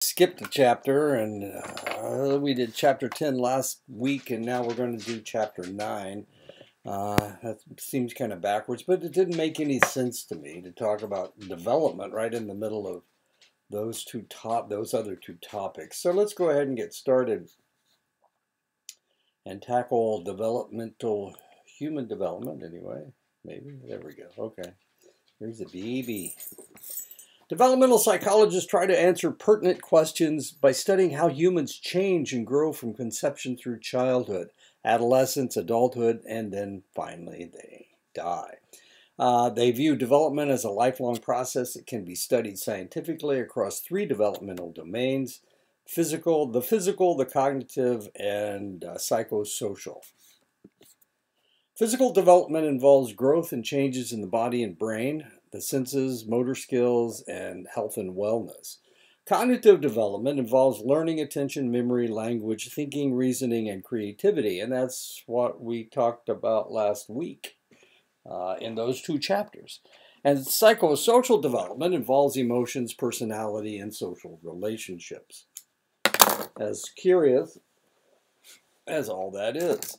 Skipped a chapter, and we did chapter 10 last week, and now we're going to do chapter 9. That seems kind of backwards, but it didn't make any sense to me to talk about development right in the middle of those other two topics. So let's go ahead and get started and tackle human development anyway. Maybe. There we go. Okay. Here's a baby. Developmental psychologists try to answer pertinent questions by studying how humans change and grow from conception through childhood, adolescence, adulthood, and then finally they die. They view development as a lifelong process that can be studied scientifically across three developmental domains: the physical, the cognitive, and psychosocial. Physical development involves growth and changes in the body and brain, the senses, motor skills, and health and wellness. Cognitive development involves learning, attention, memory, language, thinking, reasoning, and creativity. And that's what we talked about last week in those two chapters. And psychosocial development involves emotions, personality, and social relationships. As curious as all that is.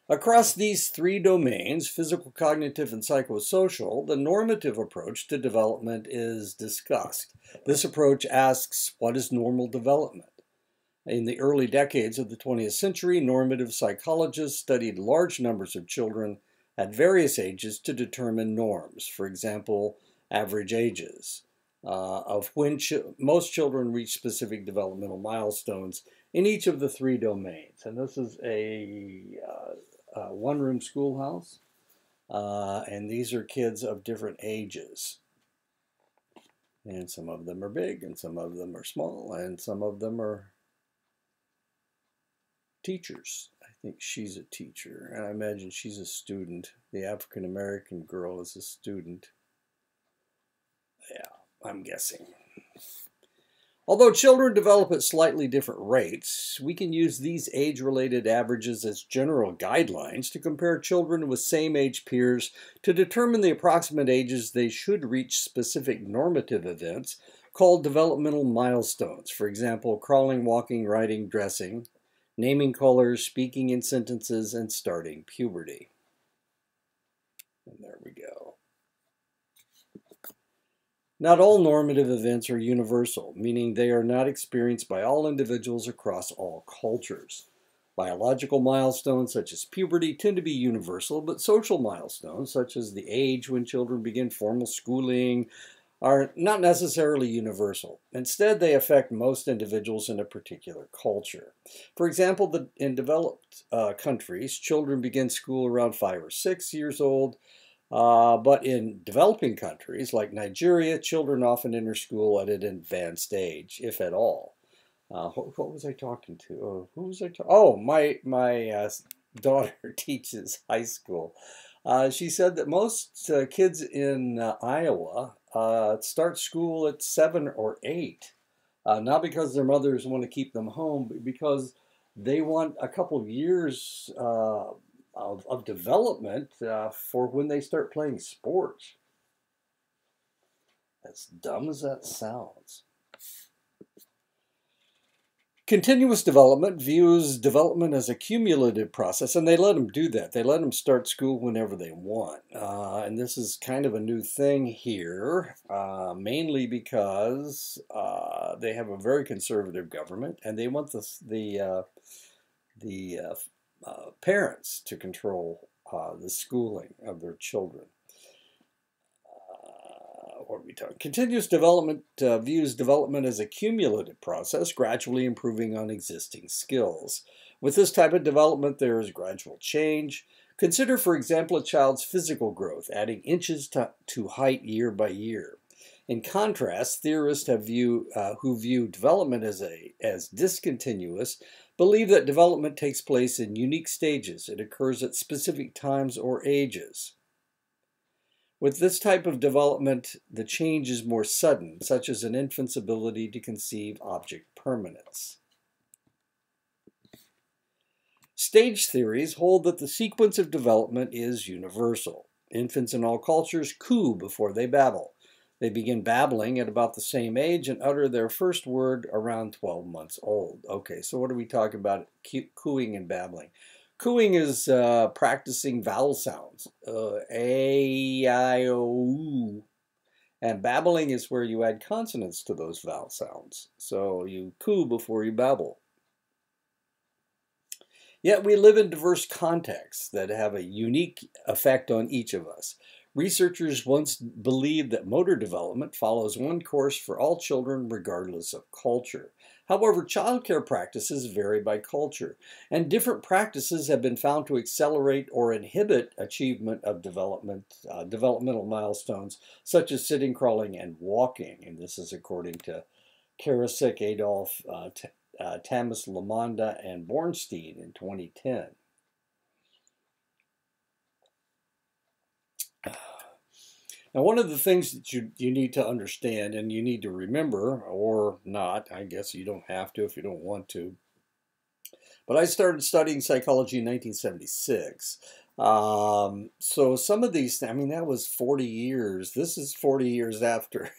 Across these three domains, physical, cognitive, and psychosocial, the normative approach to development is discussed. This approach asks, what is normal development? In the early decades of the 20th century, normative psychologists studied large numbers of children at various ages to determine norms. For example, average ages of when most children reach specific developmental milestones in each of the three domains. And this is a one-room schoolhouse, and these are kids of different ages. And some of them are big, and some of them are small, and some of them are teachers. I think she's a teacher, and I imagine she's a student. The African-American girl is a student. Yeah, I'm guessing. Although children develop at slightly different rates, we can use these age-related averages as general guidelines to compare children with same-age peers to determine the approximate ages they should reach specific normative events called developmental milestones. For example, crawling, walking, writing, dressing, naming colors, speaking in sentences, and starting puberty. And there we go. Not all normative events are universal, meaning they are not experienced by all individuals across all cultures. Biological milestones such as puberty tend to be universal, but social milestones such as the age when children begin formal schooling are not necessarily universal. Instead, they affect most individuals in a particular culture. For example, in developed countries, children begin school around 5 or 6 years old. But in developing countries like Nigeria, children often enter school at an advanced age, if at all. What was I talking to? Who was I talking? Oh, my daughter teaches high school. She said that most kids in Iowa start school at 7 or 8, not because their mothers want to keep them home, but because they want a couple of years of development for when they start playing sports. As dumb as that sounds. Continuous development views development as a cumulative process, and they let them do that. They let them start school whenever they want. And this is kind of a new thing here, mainly because they have a very conservative government, and they want the parents to control the schooling of their children. What are we talking? Continuous development views development as a cumulative process, gradually improving on existing skills. With this type of development, there is gradual change. Consider, for example, a child's physical growth, adding inches to height year by year. In contrast, theorists who view development as discontinuous believe that development takes place in unique stages. It occurs at specific times or ages. With this type of development, the change is more sudden, such as an infant's ability to conceive object permanence. Stage theories hold that the sequence of development is universal. Infants in all cultures coo before they babble. They begin babbling at about the same age and utter their first word around 12 months old. Okay, so what are we talking about? Cooing and babbling. Cooing is practicing vowel sounds. A, I, O, U. And babbling is where you add consonants to those vowel sounds. So you coo before you babble. Yet we live in diverse contexts that have a unique effect on each of us. Researchers once believed that motor development follows one course for all children regardless of culture. However, childcare practices vary by culture, and different practices have been found to accelerate or inhibit achievement of developmental milestones such as sitting, crawling, and walking. And this is according to Karasik, Adolf, Tamas, Lamonda, and Bornstein in 2010. Now, one of the things that you need to understand and you need to remember, or not, I guess you don't have to if you don't want to, but I started studying psychology in 1976. So some of these, I mean, that was 40 years. This is 40 years after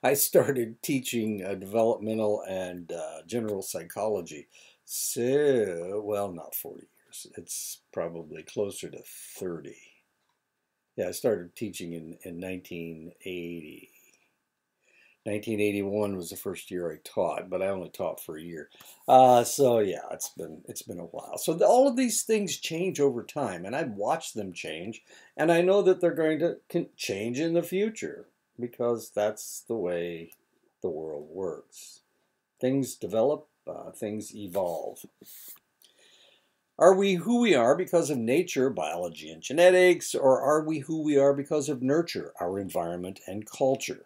I started teaching developmental and general psychology. So, well, not 40 years. It's probably closer to 30. Yeah, I started teaching in 1980. 1981 was the first year I taught, but I only taught for a year. So yeah, it's been a while. So all of these things change over time, and I've watched them change, and I know that they're going to change in the future because that's the way the world works. Things develop, things evolve. Are we who we are because of nature, biology, and genetics, or are we who we are because of nurture, our environment, and culture?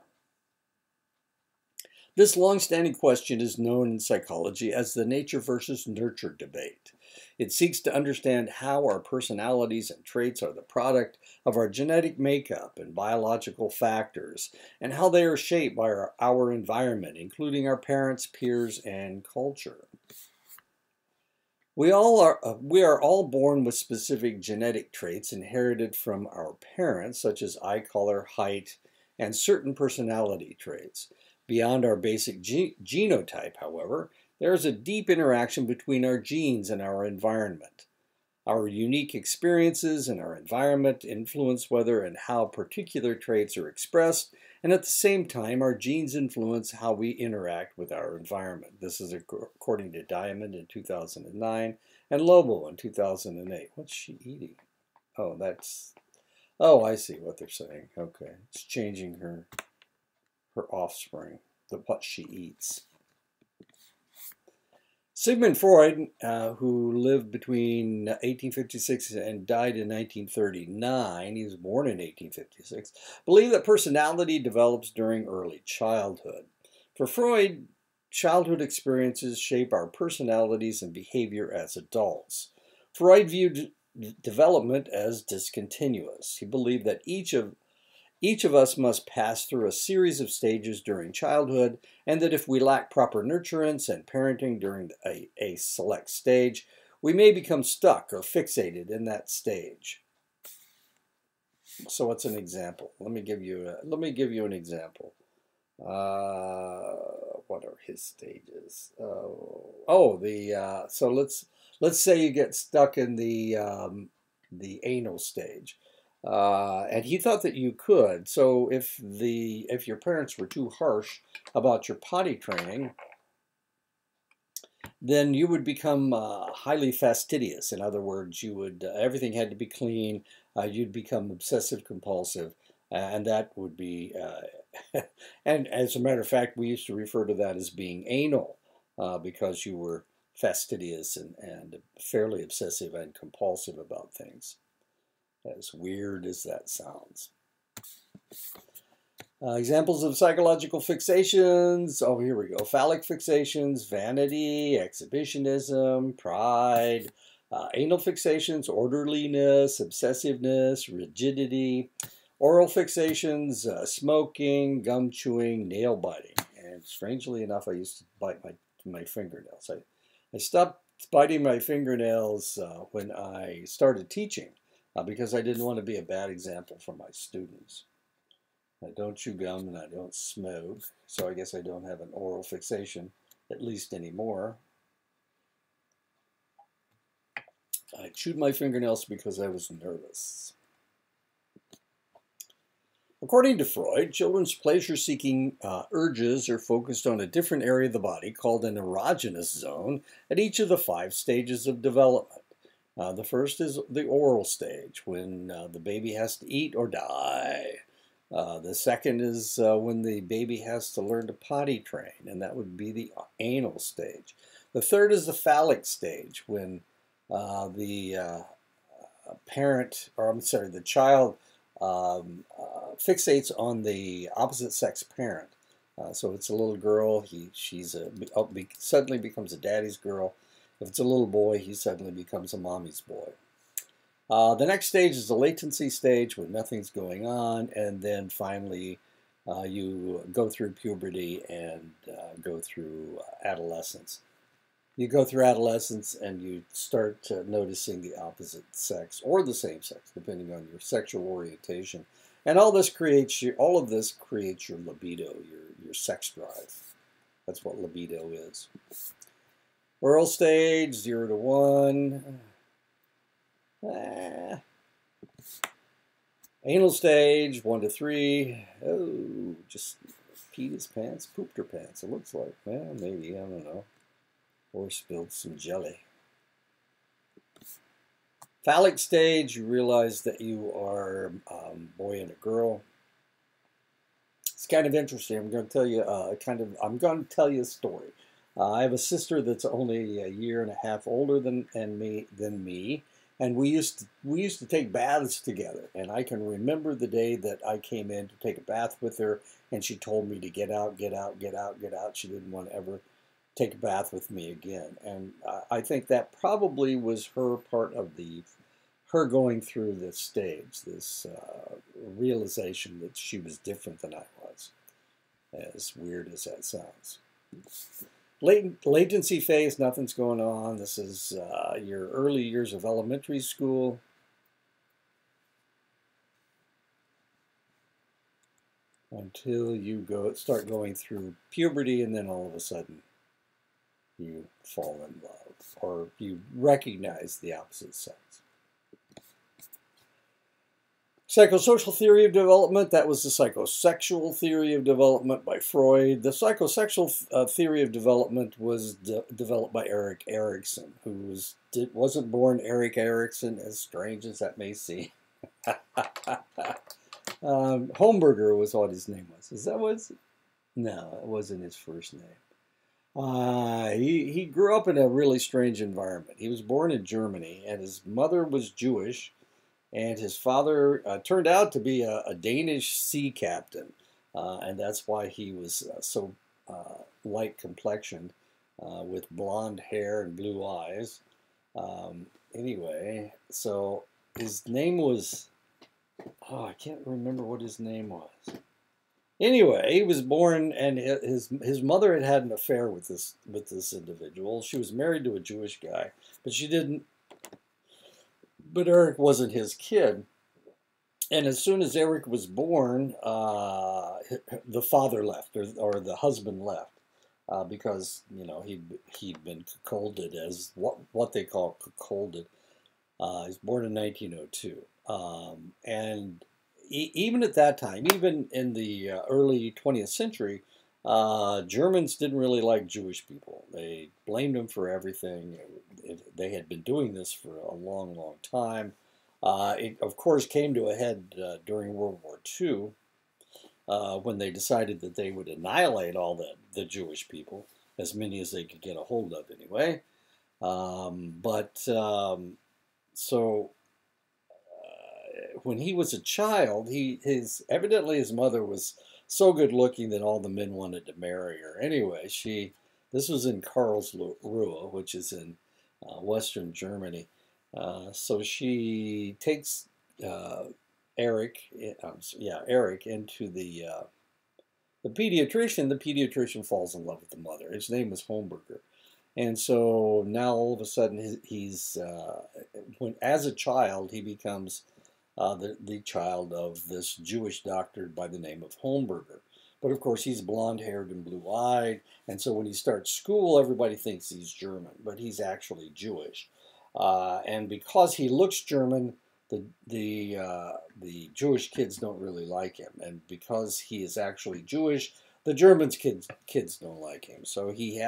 This long-standing question is known in psychology as the nature versus nurture debate. It seeks to understand how our personalities and traits are the product of our genetic makeup and biological factors, and how they are shaped by our environment, including our parents, peers, and culture. We are all born with specific genetic traits inherited from our parents, such as eye color, height, and certain personality traits. Beyond our basic genotype, however, there is a deep interaction between our genes and our environment. Our unique experiences in our environment influence whether and how particular traits are expressed, and at the same time, our genes influence how we interact with our environment. This is according to Diamond in 2009 and Lobo in 2008. What's she eating? Oh, I see what they're saying. Okay, it's changing her offspring, what she eats. Sigmund Freud, who lived between 1856 and died in 1939, he was born in 1856, believed that personality develops during early childhood. For Freud, childhood experiences shape our personalities and behavior as adults. Freud viewed development as discontinuous. He believed that each of us must pass through a series of stages during childhood, and that if we lack proper nurturance and parenting during a select stage, we may become stuck or fixated in that stage. So what's an example? Let me give you an example. What are his stages? So let's say you get stuck in the anal stage. And he thought that you could. So if your parents were too harsh about your potty training, then you would become highly fastidious. In other words, you would everything had to be clean. You'd become obsessive compulsive, and that would be. And as a matter of fact, we used to refer to that as being anal, because you were fastidious and fairly obsessive and compulsive about things. As weird as that sounds. Examples of psychological fixations. Oh, here we go. Phallic fixations, vanity, exhibitionism, pride, anal fixations, orderliness, obsessiveness, rigidity, oral fixations, smoking, gum chewing, nail biting. And strangely enough, I used to bite my fingernails. I stopped biting my fingernails when I started teaching. Because I didn't want to be a bad example for my students. I don't chew gum and I don't smoke, so I guess I don't have an oral fixation, at least anymore. I chewed my fingernails because I was nervous. According to Freud, children's pleasure-seeking urges are focused on a different area of the body called an erogenous zone at each of the 5 stages of development. The first is the oral stage, when the baby has to eat or die. The second is when the baby has to learn to potty train, and that would be the anal stage. The third is the phallic stage, when the the child fixates on the opposite sex parent. So if it's a little girl, suddenly becomes a daddy's girl. If it's a little boy, he suddenly becomes a mommy's boy. The next stage is the latency stage when nothing's going on, and then finally you go through puberty and go through adolescence. You go through adolescence and you start noticing the opposite sex or the same sex, depending on your sexual orientation. And all of this creates your libido, your sex drive. That's what libido is. Oral stage, 0 to 1. Anal stage, 1 to 3. Oh, just peed his pants, pooped her pants, it looks like. Well, maybe, I don't know. Or spilled some jelly. Phallic stage, you realize that you are a boy and a girl. It's kind of interesting. I'm going to tell you a story. I have a sister that's only a year and a half older than me, and we used to take baths together. And I can remember the day that I came in to take a bath with her, and she told me to get out, get out, get out, get out. She didn't want to ever take a bath with me again. And I think that probably was her part of her going through this stage, this realization that she was different than I was, as weird as that sounds. Latency phase, nothing's going on. This is your early years of elementary school. Until you start going through puberty, and then all of a sudden you fall in love, or you recognize the opposite sex. Psychosocial theory of development, that was the psychosexual theory of development by Freud. The psychosexual theory of development was developed by Erik Erikson, who wasn't born Erik Erikson, as strange as that may seem. Homburger was what his name was. Is that what? No, it wasn't his first name. He grew up in a really strange environment. He was born in Germany, and his mother was Jewish, and his father turned out to be a Danish sea captain, and that's why he was so light complexioned, with blonde hair and blue eyes. Anyway, so his name was, I can't remember what his name was. Anyway, he was born, and his mother had an affair with this individual. She was married to a Jewish guy, but she didn't. But Erik wasn't his kid, and as soon as Erik was born, the father left, or the husband left, because he'd been cuckolded, as what they call cuckolded. He was born in 1902, and even at that time, even in the early 20th century, Germans didn't really like Jewish people. They blamed them for everything. They had been doing this for a long, long time. It, of course, came to a head during World War II, when they decided that they would annihilate all the Jewish people, as many as they could get a hold of anyway. So when he was a child, evidently his mother was so good looking that all the men wanted to marry her. Anyway, this was in Karlsruhe, which is in Western Germany. So she takes Erik into the pediatrician. The pediatrician falls in love with the mother. His name was Homburger. And so now all of a sudden as a child, he becomes the child of this Jewish doctor by the name of Holmberger. But of course, he's blonde-haired and blue-eyed, and so when he starts school, everybody thinks he's German, but he's actually Jewish. And because he looks German, the Jewish kids don't really like him, and because he is actually Jewish, the Germans kids don't like him. So he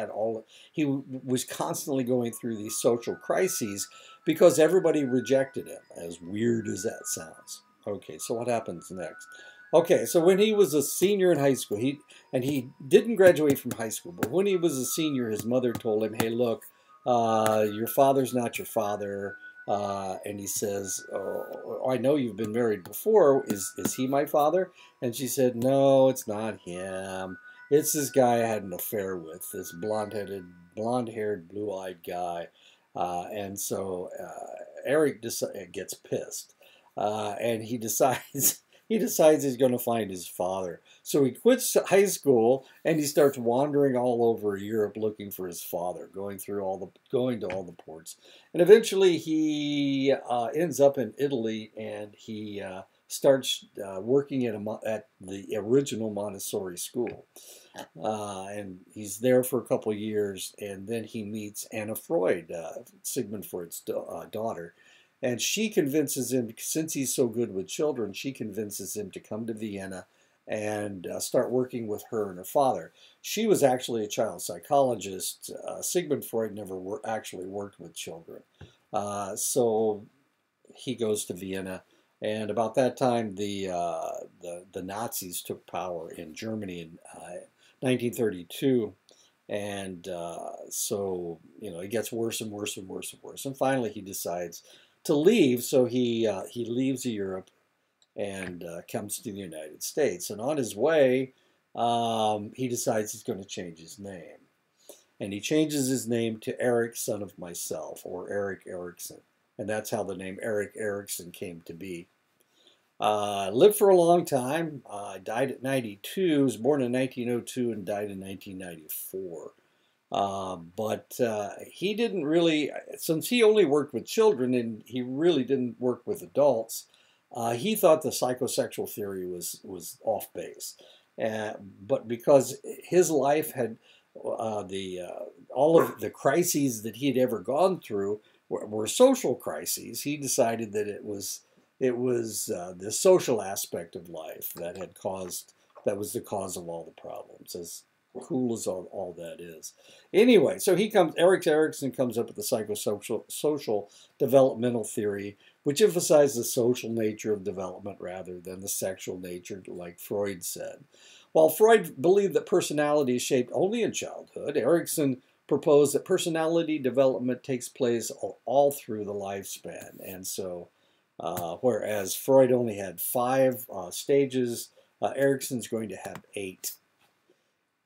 was constantly going through these social crises because everybody rejected him, as weird as that sounds. Okay, so what happens next? Okay, so when he was a senior in high school, he didn't graduate from high school, but when he was a senior, his mother told him, "Hey, look, your father's not your father." And he says, "Oh, I know you've been married before. Is he my father?" And she said, "No, it's not him. It's this guy I had an affair with, this blonde-haired, blue-eyed guy." And so Eric gets pissed, and he decides he's going to find his father. So he quits high school and he starts wandering all over Europe looking for his father, going to all the ports, and eventually he ends up in Italy, and he starts working at the original Montessori school, and he's there for a couple of years, and then he meets Anna Freud, Sigmund Freud's daughter. And she convinces him, since he's so good with children, she convinces him to come to Vienna and start working with her and her father. She was actually a child psychologist. Sigmund Freud never actually worked with children. So he goes to Vienna. And about that time, the Nazis took power in Germany in 1932. And so, it gets worse and worse and worse and worse. And finally, he decides to leave, so he leaves Europe and comes to the United States. And on his way, he decides he's going to change his name. And he changes his name to Eric, son of myself, or Eric Erikson. And that's how the name Eric Erikson came to be. Lived for a long time. Died at 92. Was born in 1902 and died in 1994. But he didn't really, since he only worked with children and he really didn't work with adults, he thought the psychosexual theory was off base. But because his life had all of the crises that he'd ever gone through were social crises, he decided that it was the social aspect of life that was the cause of all the problems. As cool as all that is. Anyway, so Eric Erikson comes up with the social developmental theory, which emphasizes the social nature of development rather than the sexual nature, like Freud said. While Freud believed that personality is shaped only in childhood, Erikson proposed that personality development takes place all through the lifespan. And so, whereas Freud only had 5 stages, Erikson's going to have 8.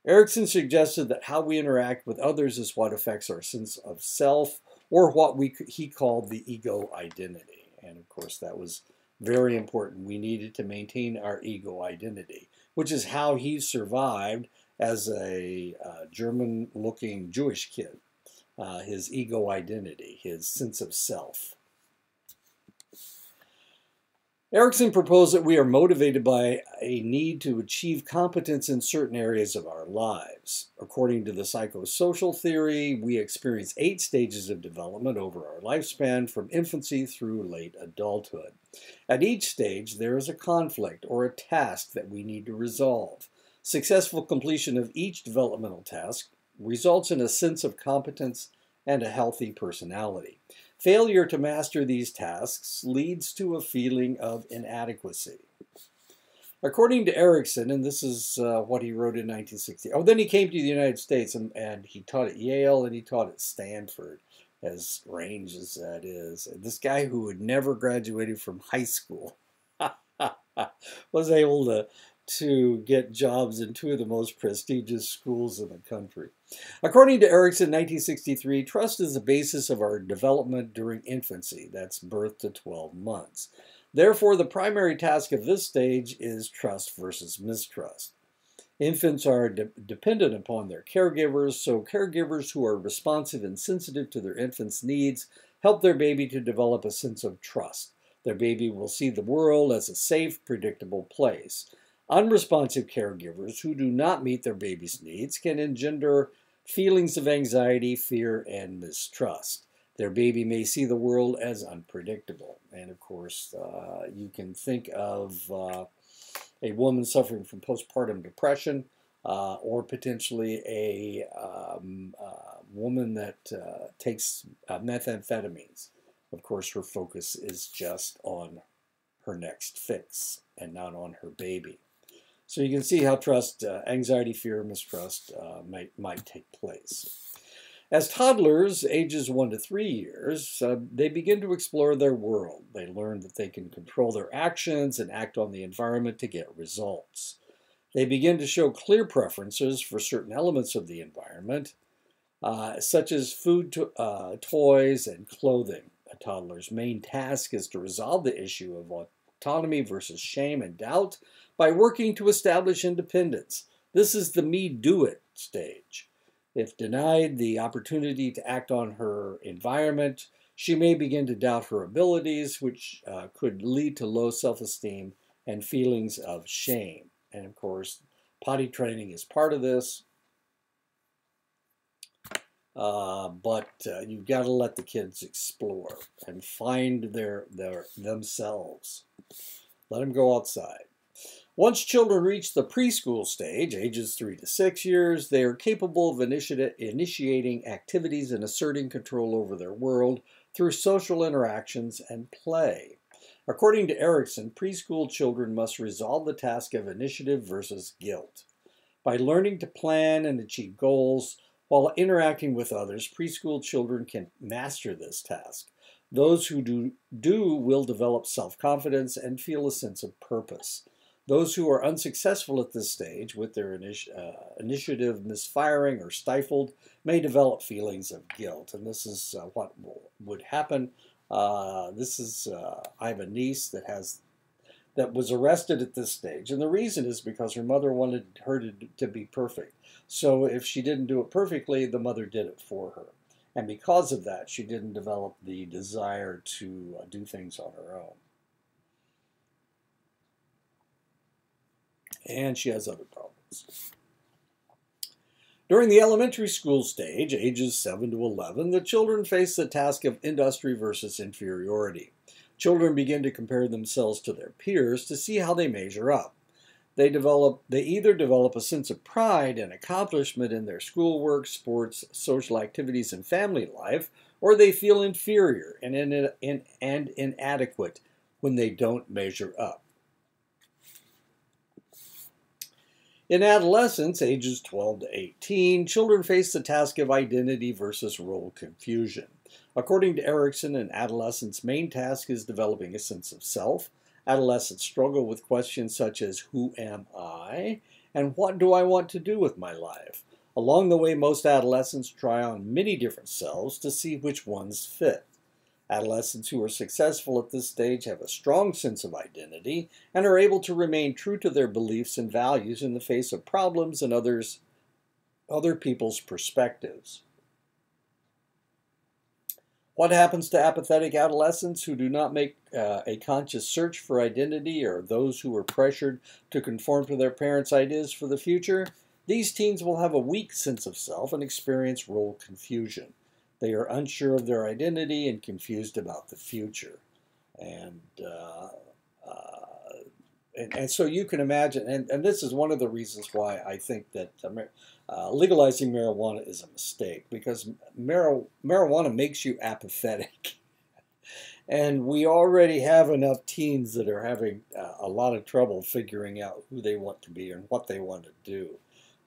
Erikson suggested that how we interact with others is what affects our sense of self, or what he called the ego identity. And of course, that was very important. We needed to maintain our ego identity, which is how he survived as a German-looking Jewish kid. His ego identity, his sense of self. Erikson proposed that we are motivated by a need to achieve competence in certain areas of our lives. According to the psychosocial theory, we experience 8 stages of development over our lifespan, from infancy through late adulthood. At each stage, there is a conflict or a task that we need to resolve. Successful completion of each developmental task results in a sense of competence and a healthy personality. Failure to master these tasks leads to a feeling of inadequacy. According to Erikson, and this is what he wrote in 1960. Oh, then he came to the United States and he taught at Yale and he taught at Stanford, as strange as that is. And this guy who had never graduated from high school was able to get jobs in 2 of the most prestigious schools in the country. According to Erikson, 1963, trust is the basis of our development during infancy. That's birth to 12 months. Therefore, the primary task of this stage is trust versus mistrust. Infants are dependent upon their caregivers, so caregivers who are responsive and sensitive to their infant's needs help their baby to develop a sense of trust. Their baby will see the world as a safe, predictable place. Unresponsive caregivers who do not meet their baby's needs can engender feelings of anxiety, fear, and mistrust. Their baby may see the world as unpredictable. And of course, you can think of a woman suffering from postpartum depression, or potentially a woman that takes methamphetamines. Of course, her focus is just on her next fix and not on her baby. So you can see how trust, anxiety, fear, mistrust might take place. As toddlers, ages 1 to 3 years, they begin to explore their world. They learn that they can control their actions and act on the environment to get results. They begin to show clear preferences for certain elements of the environment, such as food, toys, and clothing. A toddler's main task is to resolve the issue of autonomy versus shame and doubt by working to establish independence. This is the me do it stage. If denied the opportunity to act on her environment, she may begin to doubt her abilities, which could lead to low self-esteem and feelings of shame. And of course, potty training is part of this. But you've got to let the kids explore and find themselves. Let them go outside. Once children reach the preschool stage, ages 3 to 6 years, they are capable of initiating activities and asserting control over their world through social interactions and play. According to Erikson, preschool children must resolve the task of initiative versus guilt. By learning to plan and achieve goals while interacting with others, preschool children can master this task. Those who do will develop self-confidence and feel a sense of purpose. Those who are unsuccessful at this stage, with their initiative misfiring or stifled, may develop feelings of guilt. And this is what would happen. I have a niece that was arrested at this stage. And the reason is because her mother wanted her to be perfect. So if she didn't do it perfectly, the mother did it for her. And because of that, she didn't develop the desire to do things on her own. And she has other problems. During the elementary school stage, ages 7 to 11, the children face the task of industry versus inferiority. Children begin to compare themselves to their peers to see how they measure up. They either develop a sense of pride and accomplishment in their schoolwork, sports, social activities, and family life, or they feel inferior and inadequate when they don't measure up. In adolescence, ages 12 to 18, children face the task of identity versus role confusion. According to Erikson, an adolescent's main task is developing a sense of self. Adolescents struggle with questions such as, who am I? And what do I want to do with my life? Along the way, most adolescents try on many different selves to see which ones fit. Adolescents who are successful at this stage have a strong sense of identity and are able to remain true to their beliefs and values in the face of problems and other people's perspectives. What happens to apathetic adolescents who do not make a conscious search for identity, or those who are pressured to conform to their parents' ideas for the future? These teens will have a weak sense of self and experience role confusion. They are unsure of their identity and confused about the future. And so you can imagine, and this is one of the reasons why I think that legalizing marijuana is a mistake, because marijuana makes you apathetic. And we already have enough teens that are having a lot of trouble figuring out who they want to be and what they want to do.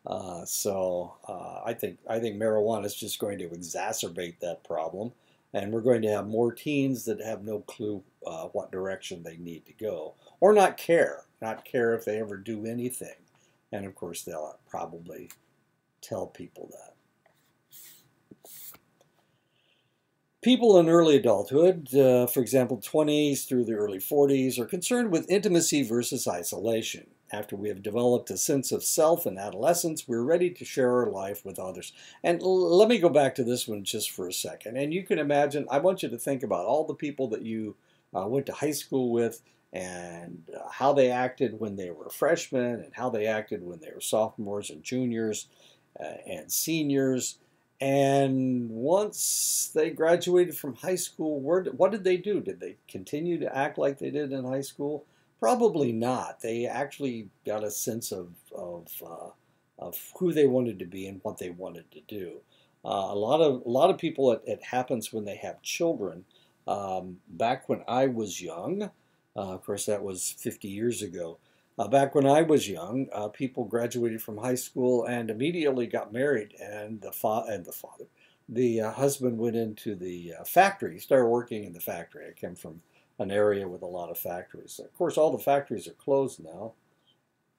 I think marijuana is just going to exacerbate that problem, and we're going to have more teens that have no clue what direction they need to go, or not care if they ever do anything. And of course, they'll probably tell people that. People in early adulthood, for example, 20s through the early 40s, are concerned with intimacy versus isolation. After we have developed a sense of self in adolescence, we're ready to share our life with others. And let me go back to this one just for a second. And you can imagine, I want you to think about all the people that you went to high school with, and how they acted when they were freshmen, and how they acted when they were sophomores and juniors and seniors. And once they graduated from high school, what did they do? Did they continue to act like they did in high school? Probably not. They actually got a sense of who they wanted to be and what they wanted to do. A lot of people, it happens when they have children. Back when I was young, of course that was 50 years ago. Back when I was young, people graduated from high school and immediately got married, and the husband went into the factory, started working in the factory. I came from an area with a lot of factories. Of course, all the factories are closed now,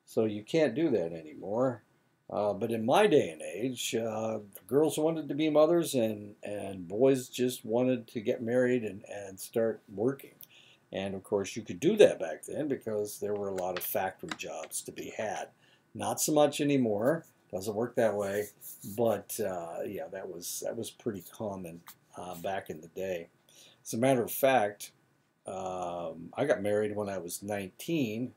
so you can't do that anymore. But in my day and age, girls wanted to be mothers, and boys just wanted to get married and start working. And of course, you could do that back then because there were a lot of factory jobs to be had. Not so much anymore. Doesn't work that way. But yeah, that was pretty common back in the day. As a matter of fact, I got married when I was 19,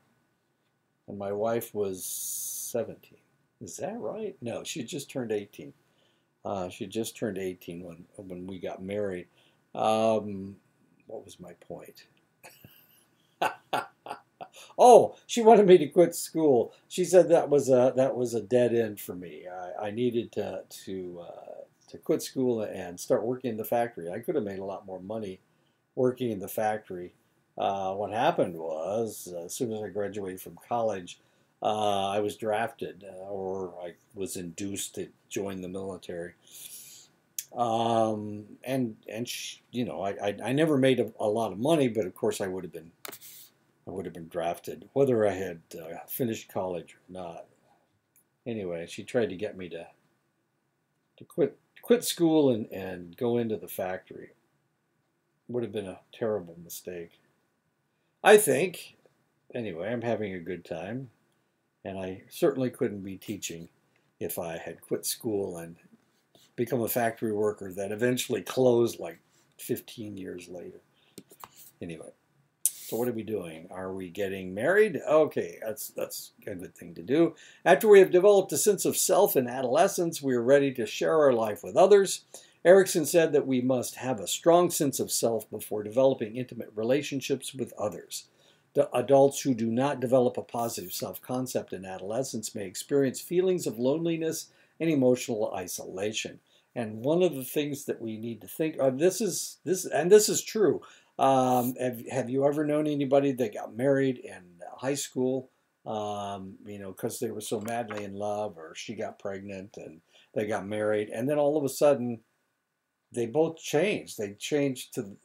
and my wife was 17. Is that right? No, she just turned 18. She just turned 18 when we got married. What was my point? Oh, she wanted me to quit school. She said that was a dead end for me. I needed to quit school and start working in the factory. I could have made a lot more money working in the factory. What happened was, as soon as I graduated from college, I was drafted, or I was induced to join the military. I never made a lot of money, but of course I would have been drafted, whether I had finished college or not. Anyway, she tried to get me to quit school and go into the factory. Would have been a terrible mistake, I think. Anyway, I'm having a good time, and I certainly couldn't be teaching if I had quit school and become a factory worker that eventually closed like 15 years later. Anyway. So what are we doing? Are we getting married? Okay, that's a good thing to do. After we have developed a sense of self in adolescence, we are ready to share our life with others. Erickson said that we must have a strong sense of self before developing intimate relationships with others. The adults who do not develop a positive self-concept in adolescence may experience feelings of loneliness and emotional isolation. And one of the things that we need to think of, this is true. Have you ever known anybody that got married in high school, because they were so madly in love, or she got pregnant and they got married, and then all of a sudden they both changed. They changed to,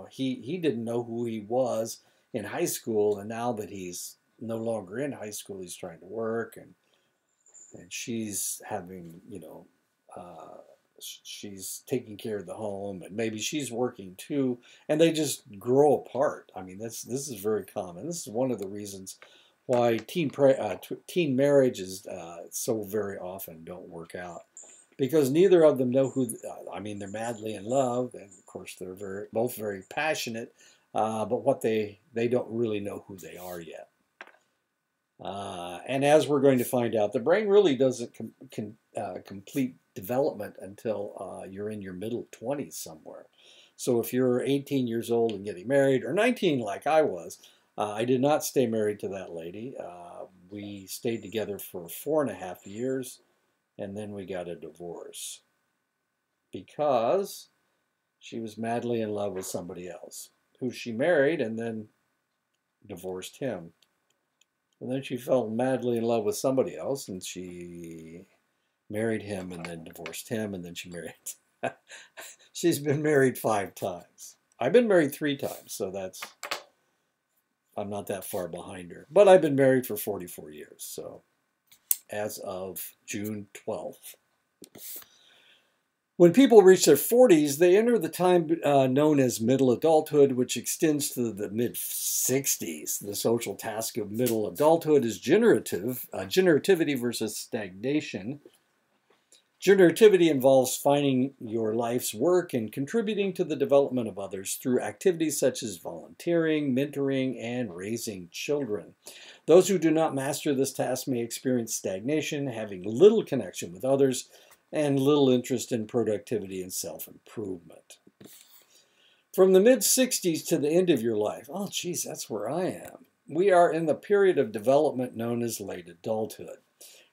he didn't know who he was in high school, and now that he's no longer in high school, he's trying to work, and she's having, she's taking care of the home, and maybe she's working too, and they just grow apart. I mean, this is very common. This is one of the reasons why teen marriages so very often don't work out, because neither of them know who. They're madly in love, and of course they're both very passionate, but what they don't really know who they are yet. And as we're going to find out, the brain really doesn't complete development until you're in your middle 20s somewhere. So if you're 18 years old and getting married, or 19 like I was, I did not stay married to that lady. We stayed together for 4.5 years, and then we got a divorce because she was madly in love with somebody else, who she married and then divorced him. And then she fell madly in love with somebody else, and she married him and then divorced him, and then she married. She's been married 5 times. I've been married 3 times, so I'm not that far behind her. But I've been married for 44 years, so as of June 12th. When people reach their 40s, they enter the time known as middle adulthood, which extends to the mid-60s. The social task of middle adulthood is generativity versus stagnation. Generativity involves finding your life's work and contributing to the development of others through activities such as volunteering, mentoring, and raising children. Those who do not master this task may experience stagnation, having little connection with others, and little interest in productivity and self-improvement. From the mid-60s to the end of your life, oh geez, that's where I am. We are in the period of development known as late adulthood.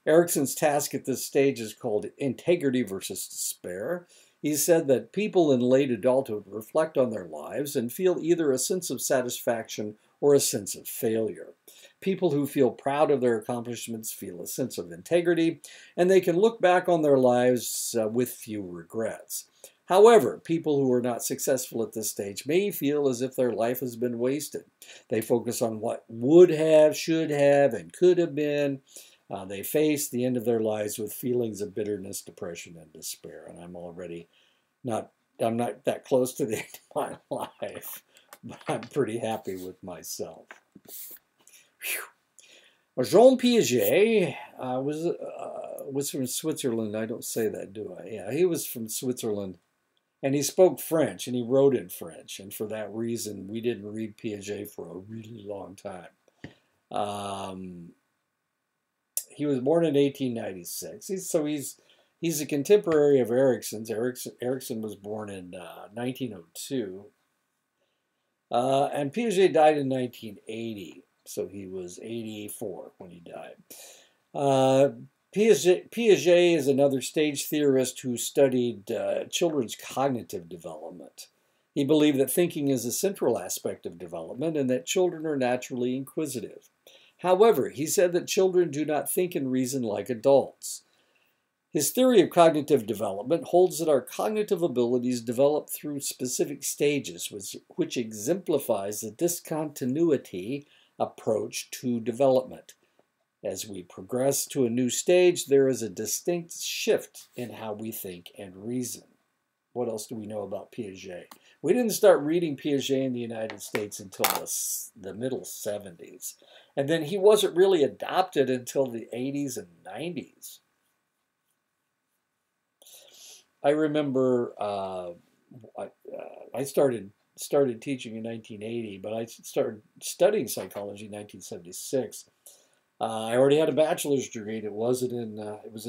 Erikson's task at this stage is called integrity versus despair. He said that people in late adulthood reflect on their lives and feel either a sense of satisfaction or a sense of failure. People who feel proud of their accomplishments feel a sense of integrity, and they can look back on their lives with few regrets. However, people who are not successful at this stage may feel as if their life has been wasted. They focus on what would have, should have, and could have been. They face the end of their lives with feelings of bitterness, depression, and despair. And I'm not that close to the end of my life, but I'm pretty happy with myself. Whew. Jean Piaget was from Switzerland. I don't say that, do I? Yeah, he was from Switzerland. And he spoke French, and he wrote in French. And for that reason, we didn't read Piaget for a really long time. He was born in 1896. He's a contemporary of Erikson's. Erikson was born in 1902. And Piaget died in 1980. So he was 84 when he died. Piaget is another stage theorist who studied children's cognitive development. He believed that thinking is a central aspect of development and that children are naturally inquisitive. However, he said that children do not think and reason like adults. His theory of cognitive development holds that our cognitive abilities develop through specific stages, which exemplifies the discontinuity approach to development. As we progress to a new stage, there is a distinct shift in how we think and reason. What else do we know about Piaget? We didn't start reading Piaget in the United States until the middle 70s. And then he wasn't really adopted until the 80s and 90s. I remember I started teaching in 1980, but I started studying psychology in 1976. I already had a bachelor's degree, and it was in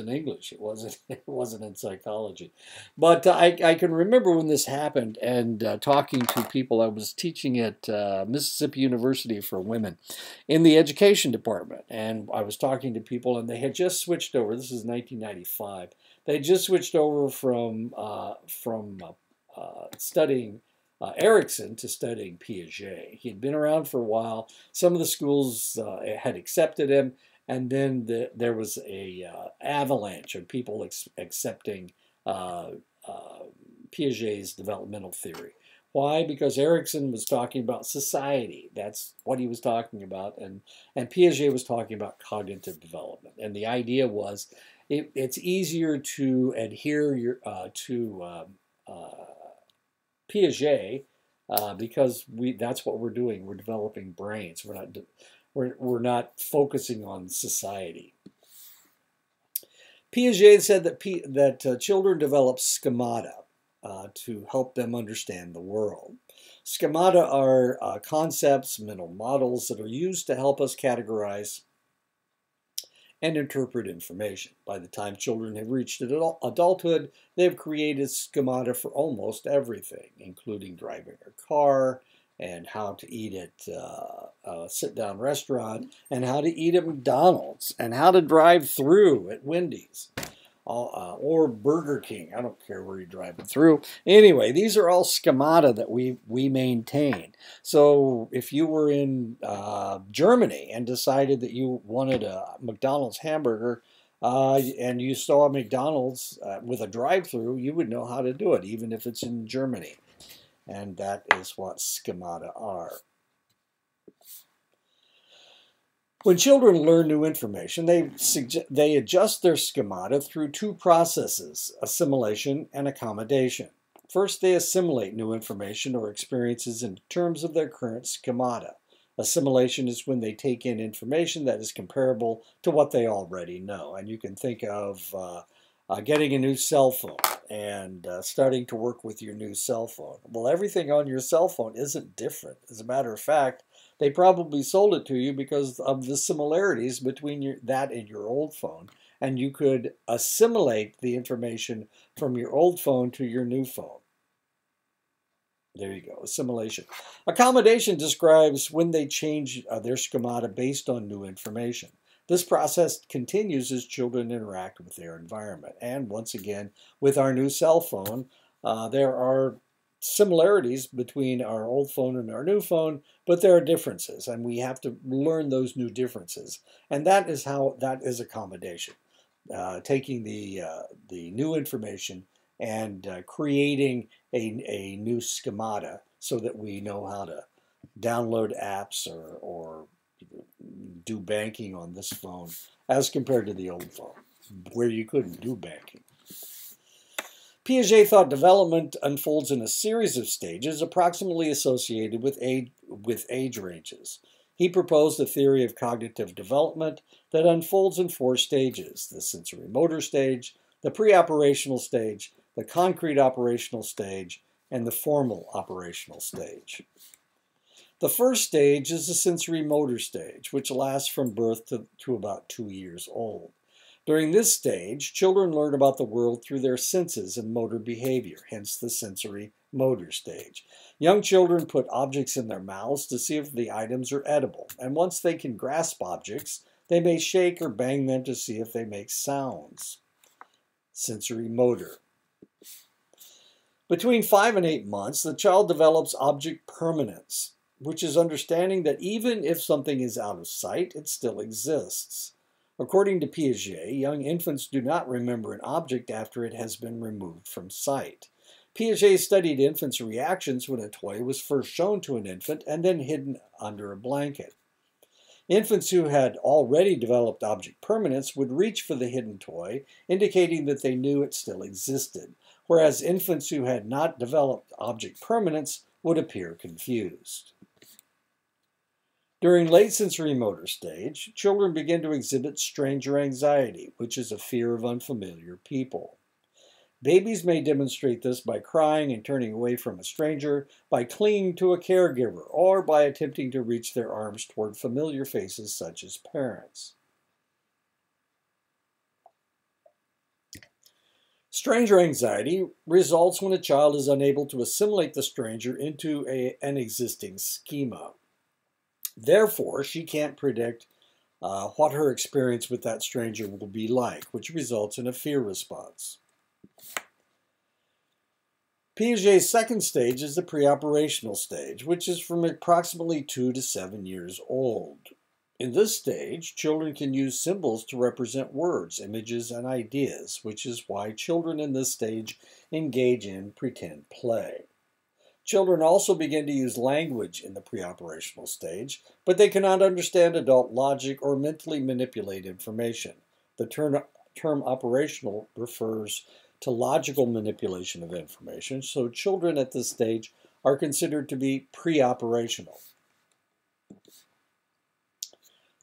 English. It wasn't in psychology. But I can remember when this happened and talking to people. I was teaching at Mississippi University for women in the education department, and I was talking to people, and they had just switched over. This is 1995. They had just switched over from studying Erikson to studying Piaget. He had been around for a while. Some of the schools had accepted him, and then there was a avalanche of people accepting Piaget's developmental theory. Why? Because Erikson was talking about society. That's what he was talking about, and Piaget was talking about cognitive development. And the idea was it's easier to adhere to Piaget because that's what we're doing. We're developing brains. We're not focusing on society. Piaget said that children develop schemata to help them understand the world. Schemata are concepts, mental models that are used to help us categorize and interpret information. By the time children have reached adulthood, they have created schemata for almost everything, including driving a car, and how to eat at a sit-down restaurant, and how to eat at McDonald's, and how to drive through at Wendy's. Or Burger King. I don't care where you're driving through. Anyway, these are all schemata that we maintain. So if you were in Germany and decided that you wanted a McDonald's hamburger and you saw a McDonald's with a drive-through, you would know how to do it, even if it's in Germany. And that is what schemata are. When children learn new information, they adjust their schemata through two processes, assimilation and accommodation. First, they assimilate new information or experiences in terms of their current schemata. Assimilation is when they take in information that is comparable to what they already know. And you can think of getting a new cell phone and starting to work with your new cell phone. Well, everything on your cell phone isn't different. As a matter of fact, they probably sold it to you because of the similarities between that and your old phone. And you could assimilate the information from your old phone to your new phone. There you go, assimilation. Accommodation describes when they change their schemata based on new information. This process continues as children interact with their environment. And once again, with our new cell phone, there are similarities between our old phone and our new phone, but there are differences, and we have to learn those new differences. And that is accommodation, taking the new information and creating a new schemata so that we know how to download apps or do banking on this phone as compared to the old phone, where you couldn't do banking. Piaget thought development unfolds in a series of stages approximately associated with age ranges. He proposed a theory of cognitive development that unfolds in 4 stages: the sensory motor stage, the pre-operational stage, the concrete operational stage, and the formal operational stage. The first stage is the sensory motor stage, which lasts from birth to about 2 years old. During this stage, children learn about the world through their senses and motor behavior, hence the sensory motor stage. Young children put objects in their mouths to see if the items are edible, and once they can grasp objects, they may shake or bang them to see if they make sounds. Sensory motor. Between 5 and 8 months, the child develops object permanence, which is understanding that even if something is out of sight, it still exists. According to Piaget, young infants do not remember an object after it has been removed from sight. Piaget studied infants' reactions when a toy was first shown to an infant and then hidden under a blanket. Infants who had already developed object permanence would reach for the hidden toy, indicating that they knew it still existed, whereas infants who had not developed object permanence would appear confused. During late sensory motor stage, children begin to exhibit stranger anxiety, which is a fear of unfamiliar people. Babies may demonstrate this by crying and turning away from a stranger, by clinging to a caregiver, or by attempting to reach their arms toward familiar faces such as parents. Stranger anxiety results when a child is unable to assimilate the stranger into an existing schema. Therefore, she can't predict what her experience with that stranger will be like, which results in a fear response. Piaget's second stage is the preoperational stage, which is from approximately 2 to 7 years old. In this stage, children can use symbols to represent words, images, and ideas, which is why children in this stage engage in pretend play. Children also begin to use language in the preoperational stage, but they cannot understand adult logic or mentally manipulate information. The term operational refers to logical manipulation of information, so children at this stage are considered to be pre-operational.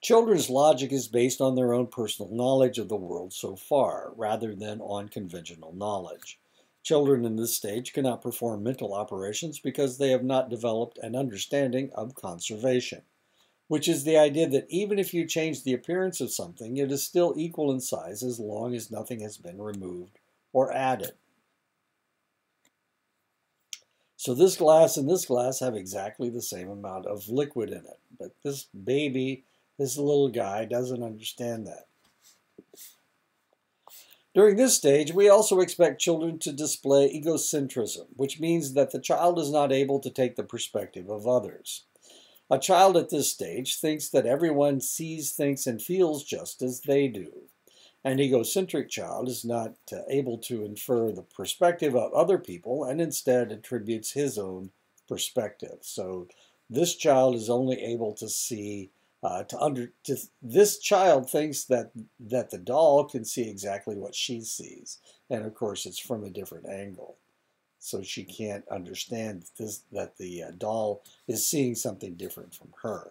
Children's logic is based on their own personal knowledge of the world so far, rather than on conventional knowledge. Children in this stage cannot perform mental operations because they have not developed an understanding of conservation, which is the idea that even if you change the appearance of something, it is still equal in size as long as nothing has been removed or added. So this glass and this glass have exactly the same amount of liquid in it, but this baby, this little guy, doesn't understand that. During this stage, we also expect children to display egocentrism, which means that the child is not able to take the perspective of others. A child at this stage thinks that everyone sees, thinks, and feels just as they do. An egocentric child is not able to infer the perspective of other people and instead attributes his own perspective. So this child is only able to see this child thinks that the doll can see exactly what she sees, and of course it's from a different angle, so she can't understand that the doll is seeing something different from her.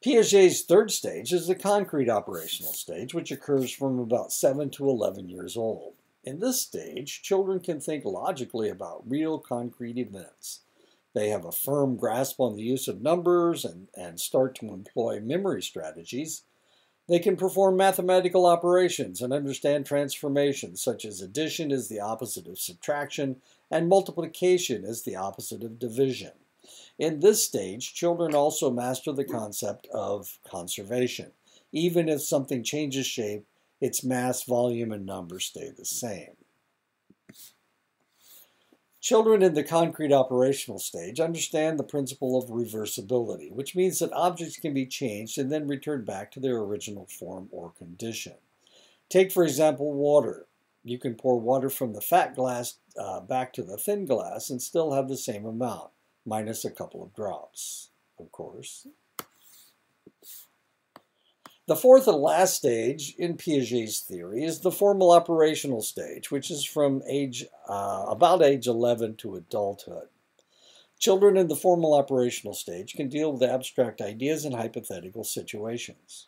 Piaget's third stage is the concrete operational stage, which occurs from about 7 to 11 years old. In this stage, children can think logically about real concrete events. They have a firm grasp on the use of numbers and start to employ memory strategies. They can perform mathematical operations and understand transformations, such as addition is the opposite of subtraction and multiplication is the opposite of division. In this stage, children also master the concept of conservation. Even if something changes shape, its mass, volume, and number stay the same. Children in the concrete operational stage understand the principle of reversibility, which means that objects can be changed and then returned back to their original form or condition. Take, for example, water. You can pour water from the fat glass back to the thin glass and still have the same amount, minus a couple of drops, of course. The fourth and last stage in Piaget's theory is the formal operational stage, which is from about age 11 to adulthood. Children in the formal operational stage can deal with abstract ideas and hypothetical situations.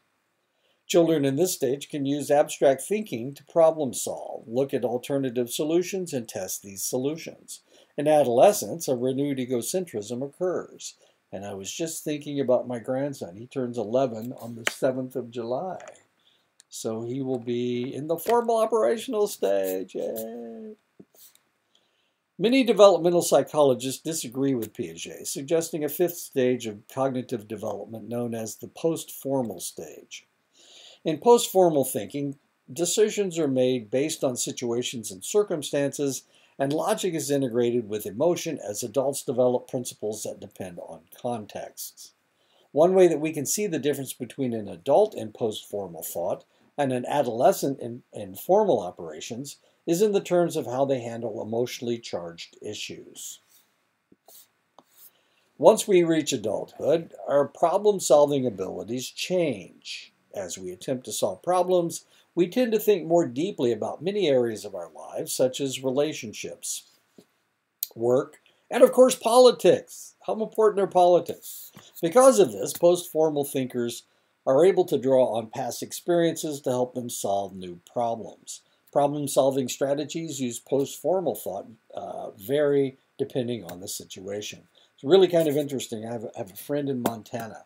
Children in this stage can use abstract thinking to problem solve, look at alternative solutions, and test these solutions. In adolescence, a renewed egocentrism occurs. And I was just thinking about my grandson. He turns 11 on the 7th of July. So he will be in the formal operational stage. Yay. Many developmental psychologists disagree with Piaget, suggesting a fifth stage of cognitive development known as the post-formal stage. In post-formal thinking, decisions are made based on situations and circumstances, and logic is integrated with emotion as adults develop principles that depend on contexts. One way that we can see the difference between an adult in post-formal thought and an adolescent in formal operations is in the terms of how they handle emotionally charged issues. Once we reach adulthood, our problem-solving abilities change. As we attempt to solve problems, we tend to think more deeply about many areas of our lives, such as relationships, work, and of course politics. How important are politics? Because of this, post-formal thinkers are able to draw on past experiences to help them solve new problems. Problem-solving strategies use post-formal thought vary depending on the situation. It's really kind of interesting. I have a friend in Montana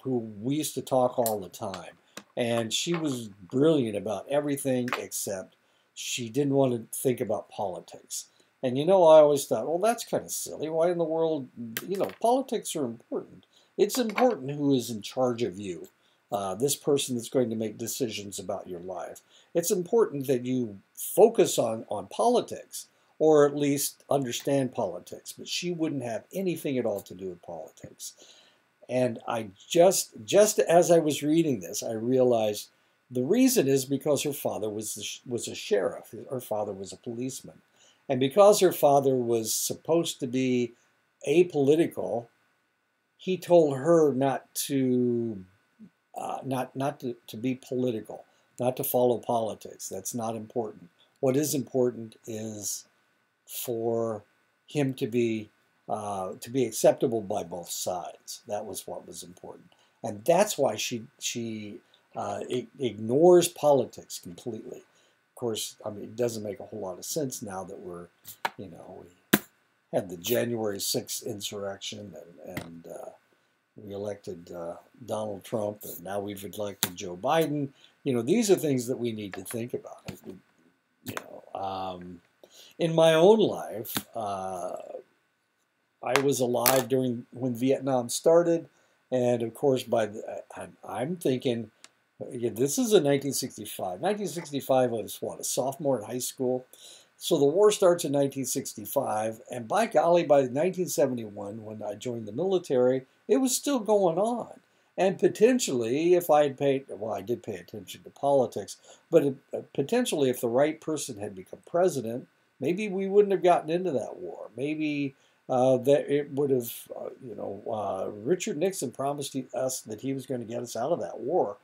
who we used to talk all the time. And she was brilliant about everything except she didn't want to think about politics. And I always thought, well, that's kind of silly. Why in the world, politics are important. It's important who is in charge of you, this person that's going to make decisions about your life. It's important that you focus on politics, or at least understand politics. But she wouldn't have anything at all to do with politics. And I just as I was reading this, I realized the reason is because her father was a sheriff. Her father was a policeman. And because her father was supposed to be apolitical, he told her not to be political, not to follow politics. That's not important. What is important is for him to be acceptable by both sides. That was what was important, and that's why she ignores politics completely. Of course, I mean, it doesn't make a whole lot of sense now that we had the January 6th insurrection and we elected Donald Trump, and now we've elected Joe Biden. These are things that we need to think about. In my own life, I was alive when Vietnam started, and of course, I'm thinking, this is in 1965. 1965, I was a sophomore in high school. So the war starts in 1965, and by golly, by 1971, when I joined the military, it was still going on. And potentially, if I did pay attention to politics, but potentially if the right person had become president, maybe we wouldn't have gotten into that war. Maybe that it would have, Richard Nixon promised us that he was going to get us out of that war.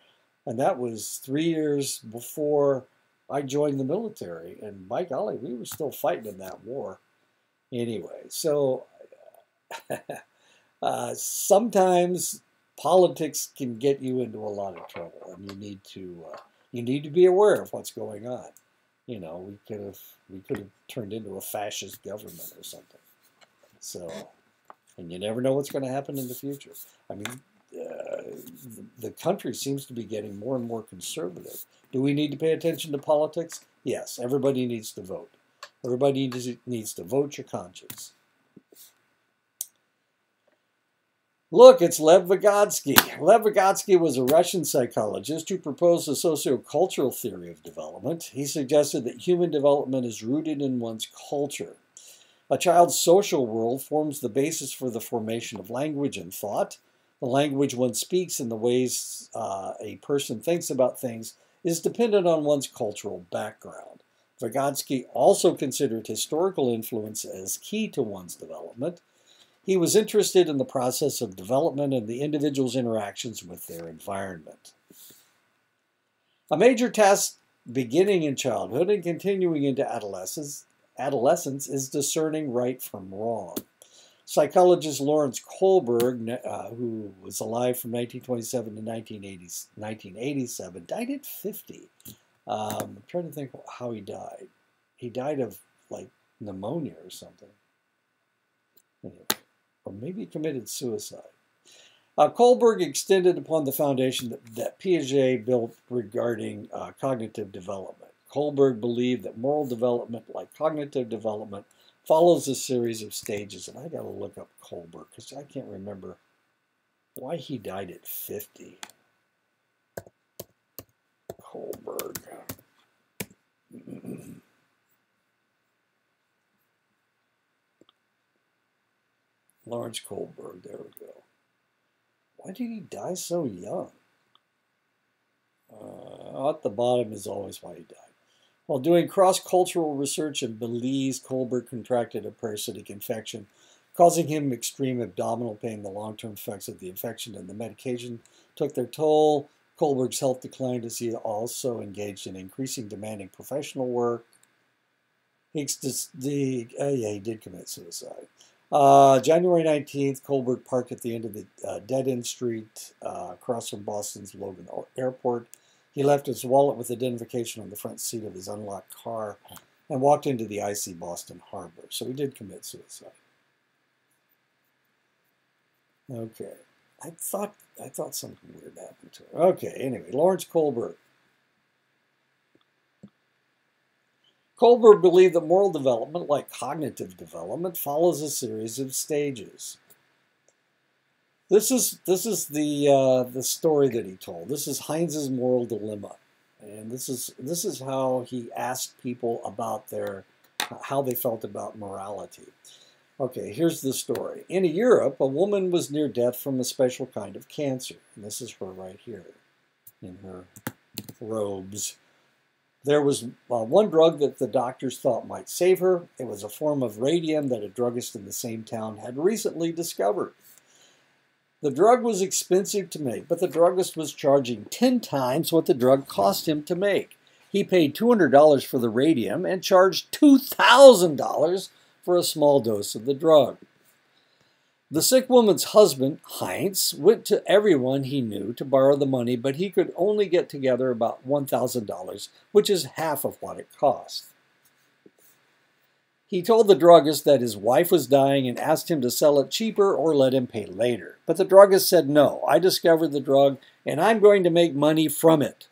And that was 3 years before I joined the military. And by golly, we were still fighting in that war. Anyway, so sometimes politics can get you into a lot of trouble, and you need to be aware of what's going on. You know, we could have turned into a fascist government or something. So, and you never know what's going to happen in the future. I mean, the country seems to be getting more and more conservative. Do we need to pay attention to politics? Yes, everybody needs to vote. Everybody needs to vote your conscience. Look, it's Lev Vygotsky. Lev Vygotsky was a Russian psychologist who proposed a sociocultural theory of development. He suggested that human development is rooted in one's culture. A child's social world forms the basis for the formation of language and thought. The language one speaks and the ways a person thinks about things is dependent on one's cultural background. Vygotsky also considered historical influence as key to one's development. He was interested in the process of development and the individual's interactions with their environment. A major task beginning in childhood and continuing into adolescence is discerning right from wrong. Psychologist Lawrence Kohlberg, who was alive from 1927 to 1987, died at 50. I'm trying to think how he died. He died of like pneumonia or something. Anyway. Or maybe he committed suicide. Kohlberg extended upon the foundation that Piaget built regarding cognitive development. Kohlberg believed that moral development, like cognitive development, follows a series of stages. And I got to look up Kohlberg because I can't remember why he died at 50. Kohlberg. Lawrence Kohlberg, there we go. Why did he die so young? At the bottom is always why he died. While doing cross-cultural research in Belize, Kohlberg contracted a parasitic infection, causing him extreme abdominal pain. The long-term effects of the infection and the medication took their toll. Kohlberg's health declined as he also engaged in increasing demanding professional work. He did commit suicide. January 19th, Kohlberg parked at the end of the dead-end street across from Boston's Logan Airport. He left his wallet with identification on the front seat of his unlocked car and walked into the icy Boston Harbor. So he did commit suicide. Okay. I thought something weird happened to him. Okay, anyway, Lawrence Kohlberg. Kohlberg believed that moral development, like cognitive development, follows a series of stages. This is the story that he told. This is Heinz's moral dilemma, and this is how he asked people about how they felt about morality. Okay, here's the story. In Europe, a woman was near death from a special kind of cancer, and this is her right here, in her robes. There was one drug that the doctors thought might save her. It was a form of radium that a druggist in the same town had recently discovered. The drug was expensive to make, but the druggist was charging 10 times what the drug cost him to make. He paid $200 for the radium and charged $2,000 for a small dose of the drug. The sick woman's husband, Heinz, went to everyone he knew to borrow the money, but he could only get together about $1,000, which is half of what it cost. He told the druggist that his wife was dying and asked him to sell it cheaper or let him pay later. But the druggist said, "No, I discovered the drug and I'm going to make money from it."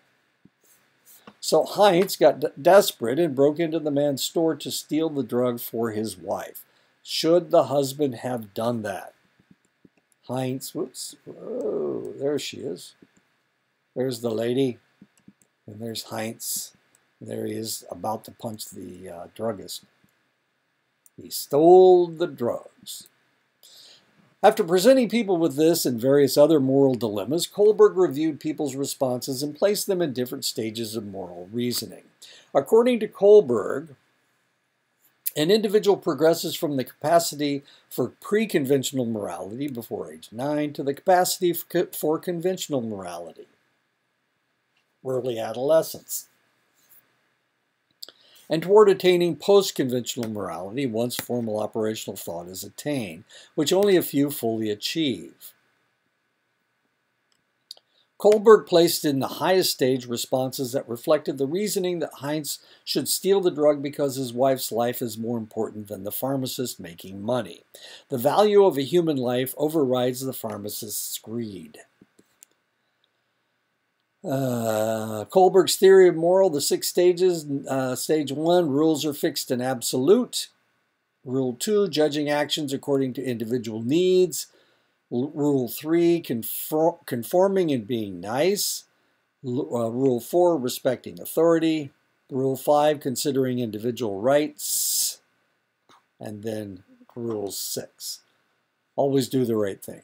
So Heinz got desperate and broke into the man's store to steal the drug for his wife. Should the husband have done that? Heinz, whoops, whoa, there she is. There's the lady, and there's Heinz. There he is about to punch the druggist. He stole the drugs. After presenting people with this and various other moral dilemmas, Kohlberg reviewed people's responses and placed them in different stages of moral reasoning. According to Kohlberg, an individual progresses from the capacity for pre-conventional morality before age 9 to the capacity for conventional morality, early adolescence, and toward attaining post-conventional morality once formal operational thought is attained, which only a few fully achieve. Kohlberg placed in the highest stage responses that reflected the reasoning that Heinz should steal the drug because his wife's life is more important than the pharmacist making money. The value of a human life overrides the pharmacist's greed. Kohlberg's theory of moral, the 6 stages. Stage 1, rules are fixed and absolute. Rule 2, judging actions according to individual needs. Rule 3, conforming and being nice. Rule 4, respecting authority. Rule 5, considering individual rights. And then Rule 6, always do the right thing.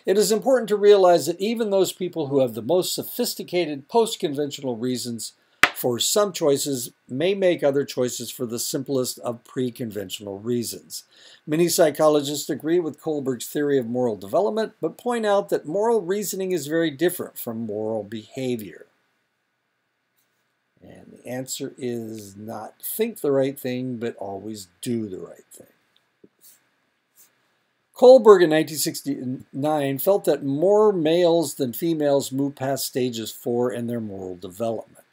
It is important to realize that even those people who have the most sophisticated post-conventional reasons for some choices may make other choices for the simplest of pre-conventional reasons. Many psychologists agree with Kohlberg's theory of moral development, but point out that moral reasoning is very different from moral behavior. And the answer is not think the right thing, but always do the right thing. Kohlberg in 1969 felt that more males than females move past stages 4 in their moral development.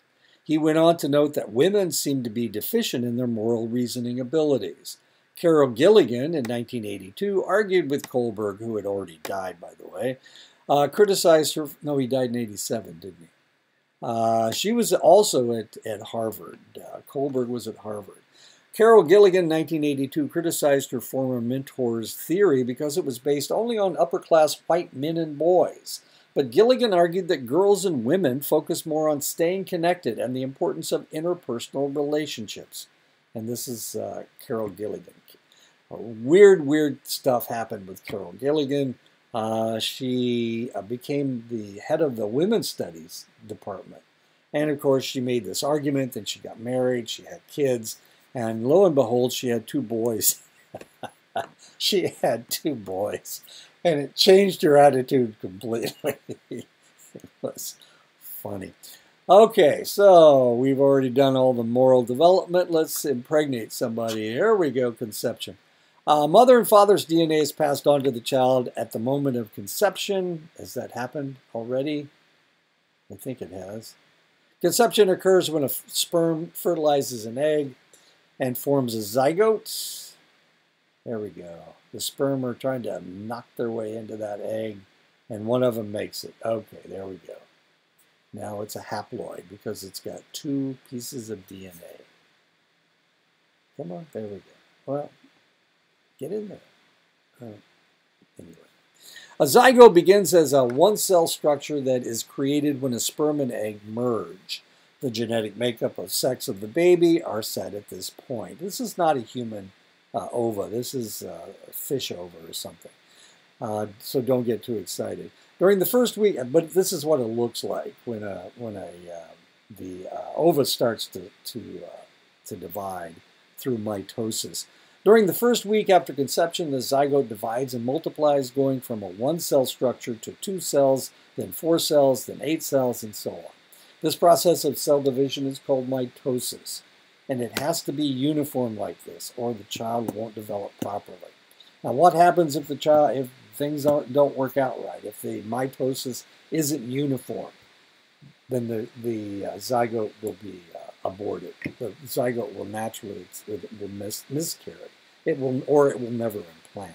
He went on to note that women seem to be deficient in their moral reasoning abilities. Carol Gilligan in 1982 argued with Kohlberg, who had already died, by the way, criticized her. No, he died in 87, didn't he? She was also at Harvard. Kohlberg was at Harvard. Carol Gilligan in 1982 criticized her former mentor's theory because it was based only on upper-class white men and boys. But Gilligan argued that girls and women focus more on staying connected and the importance of interpersonal relationships. And this is Carol Gilligan. Weird stuff happened with Carol Gilligan. She became the head of the women's studies department. And of course, she made this argument, and she got married, she had kids, and lo and behold, she had 2 boys. She had 2 boys. And it changed her attitude completely. It was funny. Okay, so we've already done all the moral development. Let's impregnate somebody. Here we go, conception. Mother and father's DNA is passed on to the child at the moment of conception. Has that happened already? I think it has. Conception occurs when a sperm fertilizes an egg and forms a zygote. There we go. The sperm are trying to knock their way into that egg, and one of them makes it. Okay, there we go. Now it's a haploid because it's got 2 pieces of DNA. Come on, there we go. Well, get in there. Anyway. A zygote begins as a one-cell structure that is created when a sperm and egg merge. The genetic makeup of sex of the baby are set at this point. This is not a human ova. This is a fish ova or something. So don't get too excited. During the first week, but this is what it looks like when the ova starts to divide through mitosis. During the first week after conception, the zygote divides and multiplies, going from a 1-cell structure to 2 cells, then 4 cells, then 8 cells, and so on. This process of cell division is called mitosis, and it has to be uniform like this, or the child won't develop properly. Now, what happens if if things don't work out right? If the mitosis isn't uniform, then the zygote will be aborted. The zygote will naturally miscarry. It will never implant.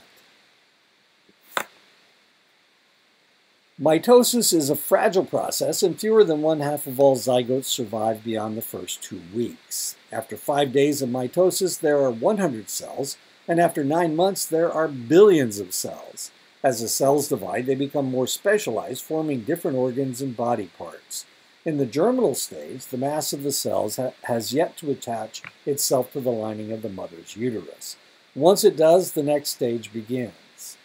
Mitosis is a fragile process, and fewer than 1/2 of all zygotes survive beyond the first 2 weeks. After 5 days of mitosis, there are 100 cells, and after 9 months, there are billions of cells. As the cells divide, they become more specialized, forming different organs and body parts. In the germinal stage, the mass of the cells has yet to attach itself to the lining of the mother's uterus. Once it does, the next stage begins.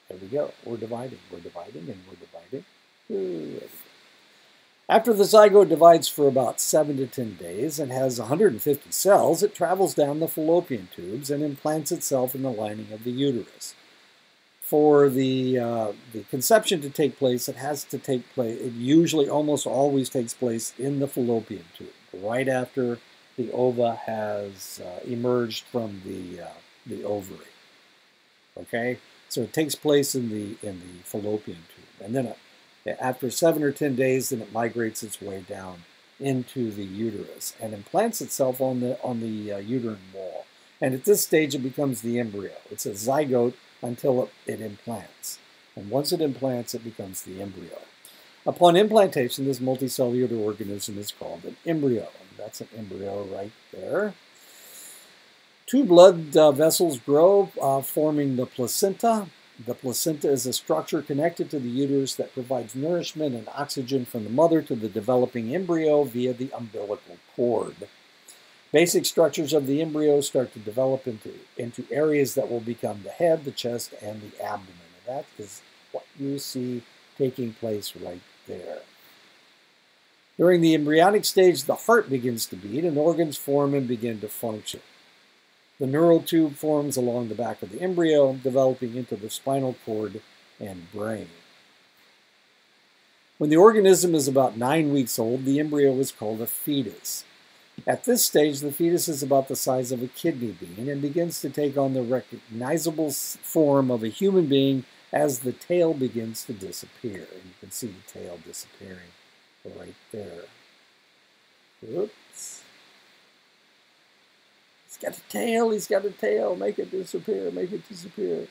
There we go. We're dividing, and we're dividing. There we go. After the zygote divides for about 7 to 10 days and has 150 cells, it travels down the fallopian tubes and implants itself in the lining of the uterus. For the conception to take place, it has to take place, it usually almost always takes place in the fallopian tube, right after the ova has emerged from the ovary. Okay? So it takes place in the fallopian tube. And then After 7 or 10 days, then it migrates its way down into the uterus and implants itself on the uterine wall. And at this stage, it becomes the embryo. It's a zygote until it implants. And once it implants, it becomes the embryo. Upon implantation, this multicellular organism is called an embryo. And that's an embryo right there. 2 blood vessels grow, forming the placenta. The placenta is a structure connected to the uterus that provides nourishment and oxygen from the mother to the developing embryo via the umbilical cord. Basic structures of the embryo start to develop into areas that will become the head, the chest, and the abdomen. And that is what you see taking place right there. During the embryonic stage, the heart begins to beat and organs form and begin to function. The neural tube forms along the back of the embryo, developing into the spinal cord and brain. When the organism is about 9 weeks old, the embryo is called a fetus. At this stage, the fetus is about the size of a kidney bean and begins to take on the recognizable form of a human being as the tail begins to disappear. And you can see the tail disappearing right there. Oops. He's got a tail, he's got a tail. Make it disappear, make it disappear.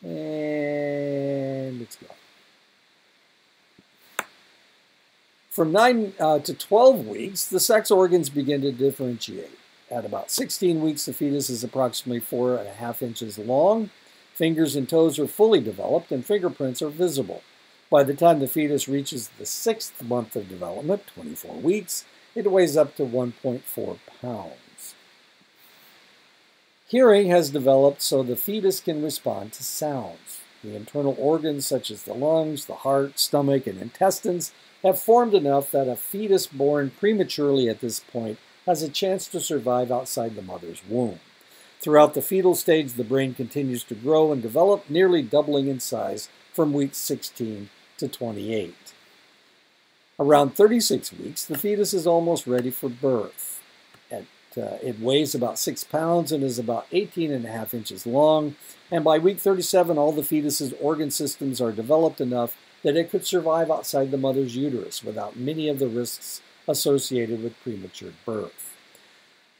And it's gone. From 9 to 12 weeks, the sex organs begin to differentiate. At about 16 weeks, the fetus is approximately 4.5 inches long. Fingers and toes are fully developed, and fingerprints are visible. By the time the fetus reaches the 6th month of development, 24 weeks, it weighs up to 1.4 pounds. Hearing has developed so the fetus can respond to sounds. The internal organs, such as the lungs, the heart, stomach, and intestines, have formed enough that a fetus born prematurely at this point has a chance to survive outside the mother's womb. Throughout the fetal stage, the brain continues to grow and develop, nearly doubling in size from week 16 to 28. Around 36 weeks, the fetus is almost ready for birth. It weighs about 6 pounds and is about 18.5 inches long, and by week 37, all the fetus's organ systems are developed enough that it could survive outside the mother's uterus without many of the risks associated with premature birth.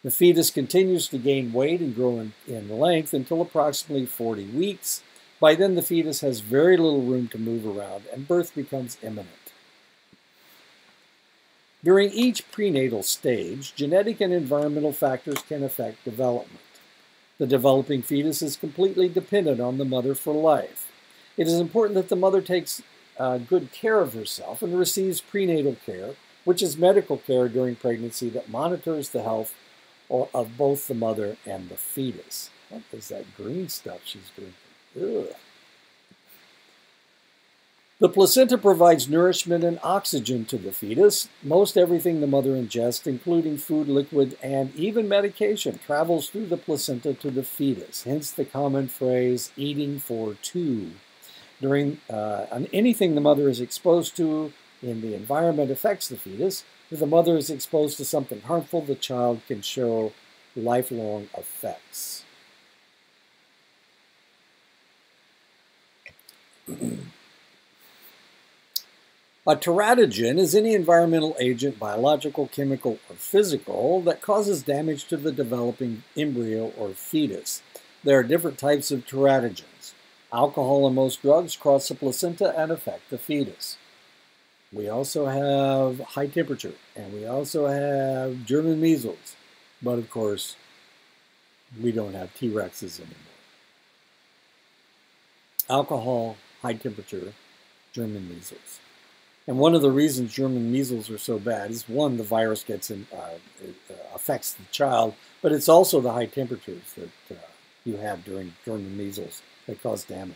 The fetus continues to gain weight and grow in length until approximately 40 weeks. By then, the fetus has very little room to move around, and birth becomes imminent. During each prenatal stage, genetic and environmental factors can affect development. The developing fetus is completely dependent on the mother for life. It is important that the mother takes good care of herself and receives prenatal care, which is medical care during pregnancy that monitors the health of both the mother and the fetus. What is that green stuff she's drinking? Ugh. The placenta provides nourishment and oxygen to the fetus. Most everything the mother ingests, including food, liquid, and even medication, travels through the placenta to the fetus, hence the common phrase, eating for two. Anything the mother is exposed to in the environment affects the fetus. If the mother is exposed to something harmful, the child can show lifelong effects. A teratogen is any environmental agent, biological, chemical, or physical, that causes damage to the developing embryo or fetus. There are different types of teratogens. Alcohol and most drugs cross the placenta and affect the fetus. We also have high temperature, and we also have German measles. But of course, we don't have T-Rexes anymore. Alcohol, high temperature, German measles. And one of the reasons German measles are so bad is, one, the virus affects the child, but it's also the high temperatures that you have during German measles that cause damage.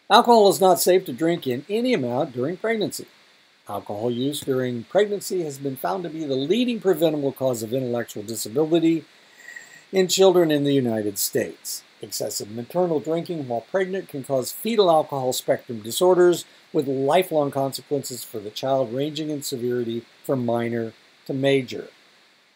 Alcohol is not safe to drink in any amount during pregnancy. Alcohol use during pregnancy has been found to be the leading preventable cause of intellectual disability in children in the United States. Excessive maternal drinking while pregnant can cause fetal alcohol spectrum disorders with lifelong consequences for the child ranging in severity from minor to major.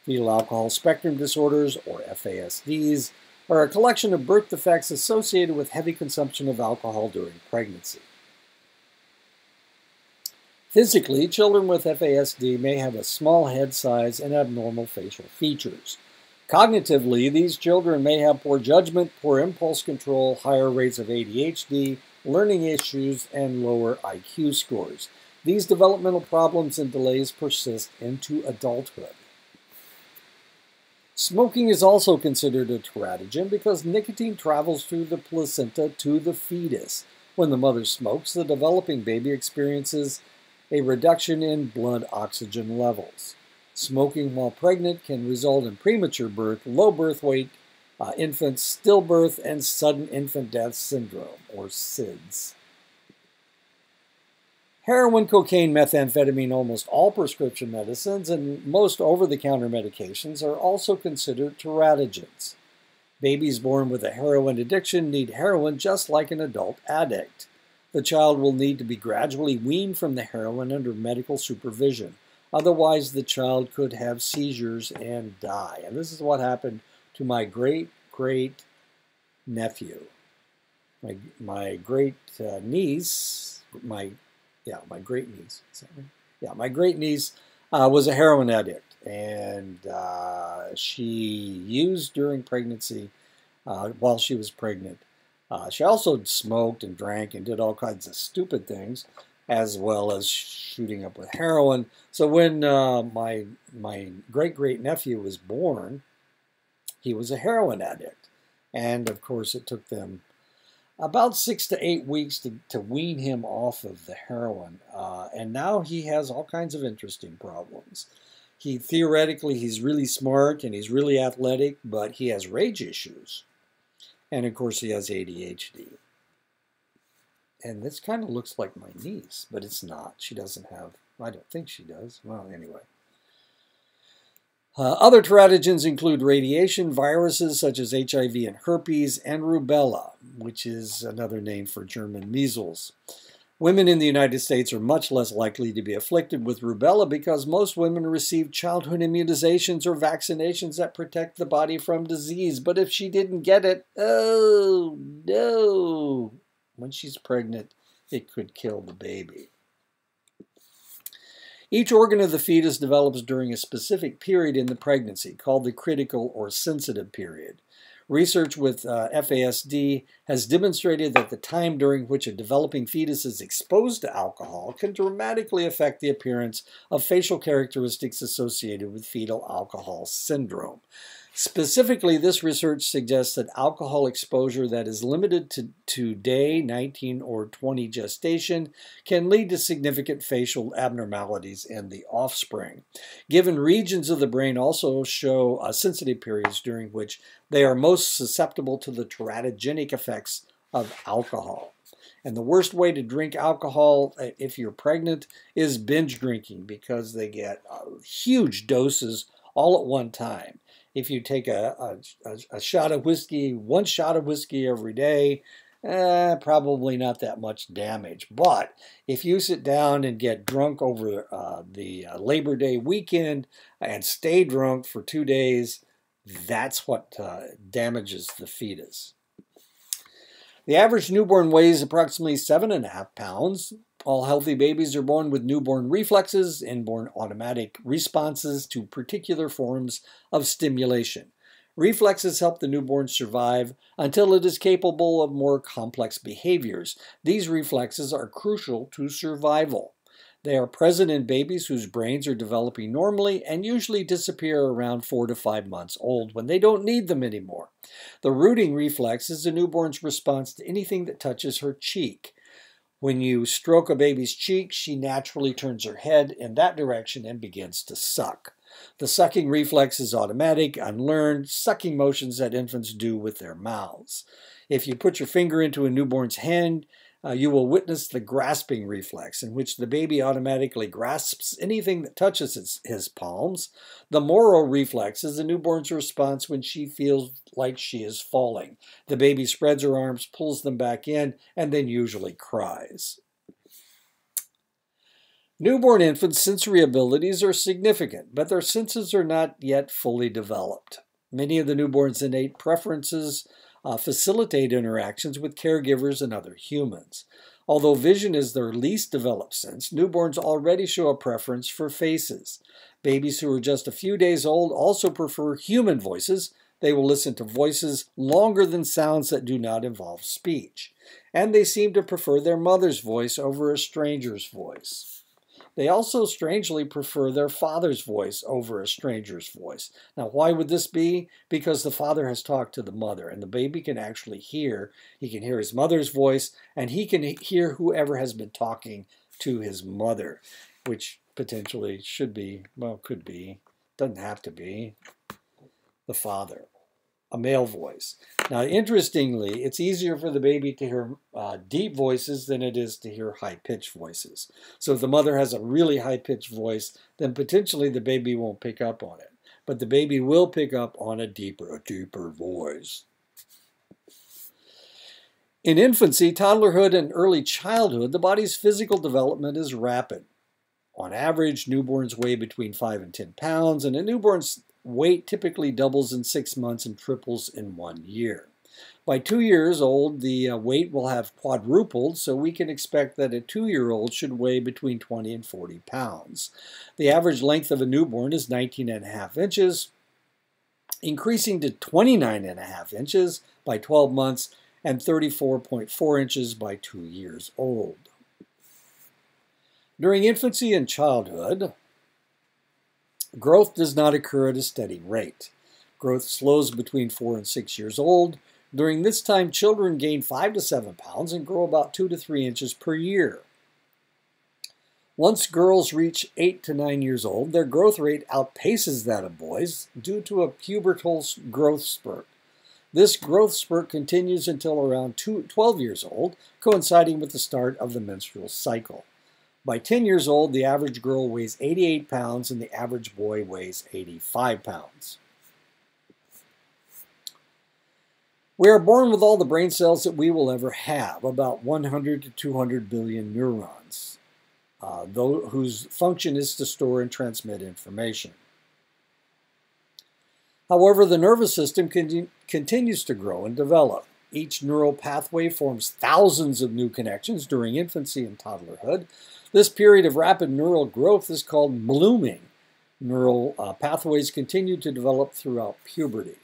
Fetal alcohol spectrum disorders, or FASDs, are a collection of birth defects associated with heavy consumption of alcohol during pregnancy. Physically, children with FASD may have a small head size and abnormal facial features. Cognitively, these children may have poor judgment, poor impulse control, higher rates of ADHD, learning issues, and lower IQ scores. These developmental problems and delays persist into adulthood. Smoking is also considered a teratogen because nicotine travels through the placenta to the fetus. When the mother smokes, the developing baby experiences a reduction in blood oxygen levels. Smoking while pregnant can result in premature birth, low birth weight, infant stillbirth, and sudden infant death syndrome, or SIDS. Heroin, cocaine, methamphetamine, almost all prescription medicines, and most over-the-counter medications are also considered teratogens. Babies born with a heroin addiction need heroin just like an adult addict. The child will need to be gradually weaned from the heroin under medical supervision. Otherwise, the child could have seizures and die. And this is what happened to my great-great-nephew. My great-niece, my great-niece. My great-niece was a heroin addict. And she used during pregnancy while she was pregnant. She also smoked and drank and did all kinds of stupid things, as well as shooting up with heroin. So when my great-great-nephew was born, he was a heroin addict. And, of course, it took them about 6 to 8 weeks to wean him off of the heroin. And now he has all kinds of interesting problems. Theoretically, he's really smart and he's really athletic, but he has rage issues. And, of course, he has ADHD. And this kind of looks like my niece, but it's not. She doesn't have, I don't think she does. Well, anyway. Other teratogens include radiation, viruses such as HIV and herpes, and rubella, which is another name for German measles. Women in the United States are much less likely to be afflicted with rubella because most women receive childhood immunizations or vaccinations that protect the body from disease. But if she didn't get it, oh no! When she's pregnant, it could kill the baby. Each organ of the fetus develops during a specific period in the pregnancy, called the critical or sensitive period. Research with FASD has demonstrated that the time during which a developing fetus is exposed to alcohol can dramatically affect the appearance of facial characteristics associated with fetal alcohol syndrome. Specifically, this research suggests that alcohol exposure that is limited to day 19 or 20 gestation can lead to significant facial abnormalities in the offspring. Given regions of the brain also show sensitive periods during which they are most susceptible to the teratogenic effects of alcohol. And the worst way to drink alcohol if you're pregnant is binge drinking because they get huge doses all at one time. If you take a shot of whiskey, one shot of whiskey every day, probably not that much damage. But if you sit down and get drunk over the Labor Day weekend and stay drunk for 2 days, that's what damages the fetus. The average newborn weighs approximately 7.5 pounds. All healthy babies are born with newborn reflexes, inborn automatic responses to particular forms of stimulation. Reflexes help the newborn survive until it is capable of more complex behaviors. These reflexes are crucial to survival. They are present in babies whose brains are developing normally and usually disappear around 4 to 5 months old when they don't need them anymore. The rooting reflex is a newborn's response to anything that touches her cheek. When you stroke a baby's cheek, she naturally turns her head in that direction and begins to suck. The sucking reflex is automatic, unlearned, sucking motions that infants do with their mouths. If you put your finger into a newborn's hand, you will witness the grasping reflex, in which the baby automatically grasps anything that touches his palms. The Moro reflex is the newborn's response when she feels like she is falling. The baby spreads her arms, pulls them back in, and then usually cries. Newborn infants' sensory abilities are significant, but their senses are not yet fully developed. Many of the newborn's innate preferences facilitate interactions with caregivers and other humans. Although vision is their least developed sense, newborns already show a preference for faces. Babies who are just a few days old also prefer human voices. They will listen to voices longer than sounds that do not involve speech. And they seem to prefer their mother's voice over a stranger's voice. They also strangely prefer their father's voice over a stranger's voice. Now, why would this be? Because the father has talked to the mother, and the baby can actually hear. He can hear his mother's voice, and he can hear whoever has been talking to his mother, which potentially should be, well, could be, doesn't have to be, the father. A male voice. Now, interestingly, it's easier for the baby to hear deep voices than it is to hear high-pitched voices. So if the mother has a really high-pitched voice, then potentially the baby won't pick up on it. But the baby will pick up on a deeper voice. In infancy, toddlerhood, and early childhood, the body's physical development is rapid. On average, newborns weigh between 5 and 10 pounds, and a newborn's weight typically doubles in 6 months and triples in 1 year. By 2 years old, the weight will have quadrupled, so we can expect that a 2-year-old should weigh between 20 and 40 pounds. The average length of a newborn is 19.5 inches, increasing to 29.5 inches by 12 months and 34.4 inches by 2 years old. During infancy and childhood, growth does not occur at a steady rate. Growth slows between 4 and 6 years old. During this time, children gain 5 to 7 pounds and grow about 2 to 3 inches per year. Once girls reach 8 to 9 years old, their growth rate outpaces that of boys due to a pubertal growth spurt. This growth spurt continues until around 12 years old, coinciding with the start of the menstrual cycle. By 10 years old, the average girl weighs 88 pounds and the average boy weighs 85 pounds. We are born with all the brain cells that we will ever have, about 100 to 200 billion neurons, whose function is to store and transmit information. However, the nervous system continues to grow and develop. Each neural pathway forms thousands of new connections during infancy and toddlerhood. This period of rapid neural growth is called blooming. Neural pathways continue to develop throughout puberty.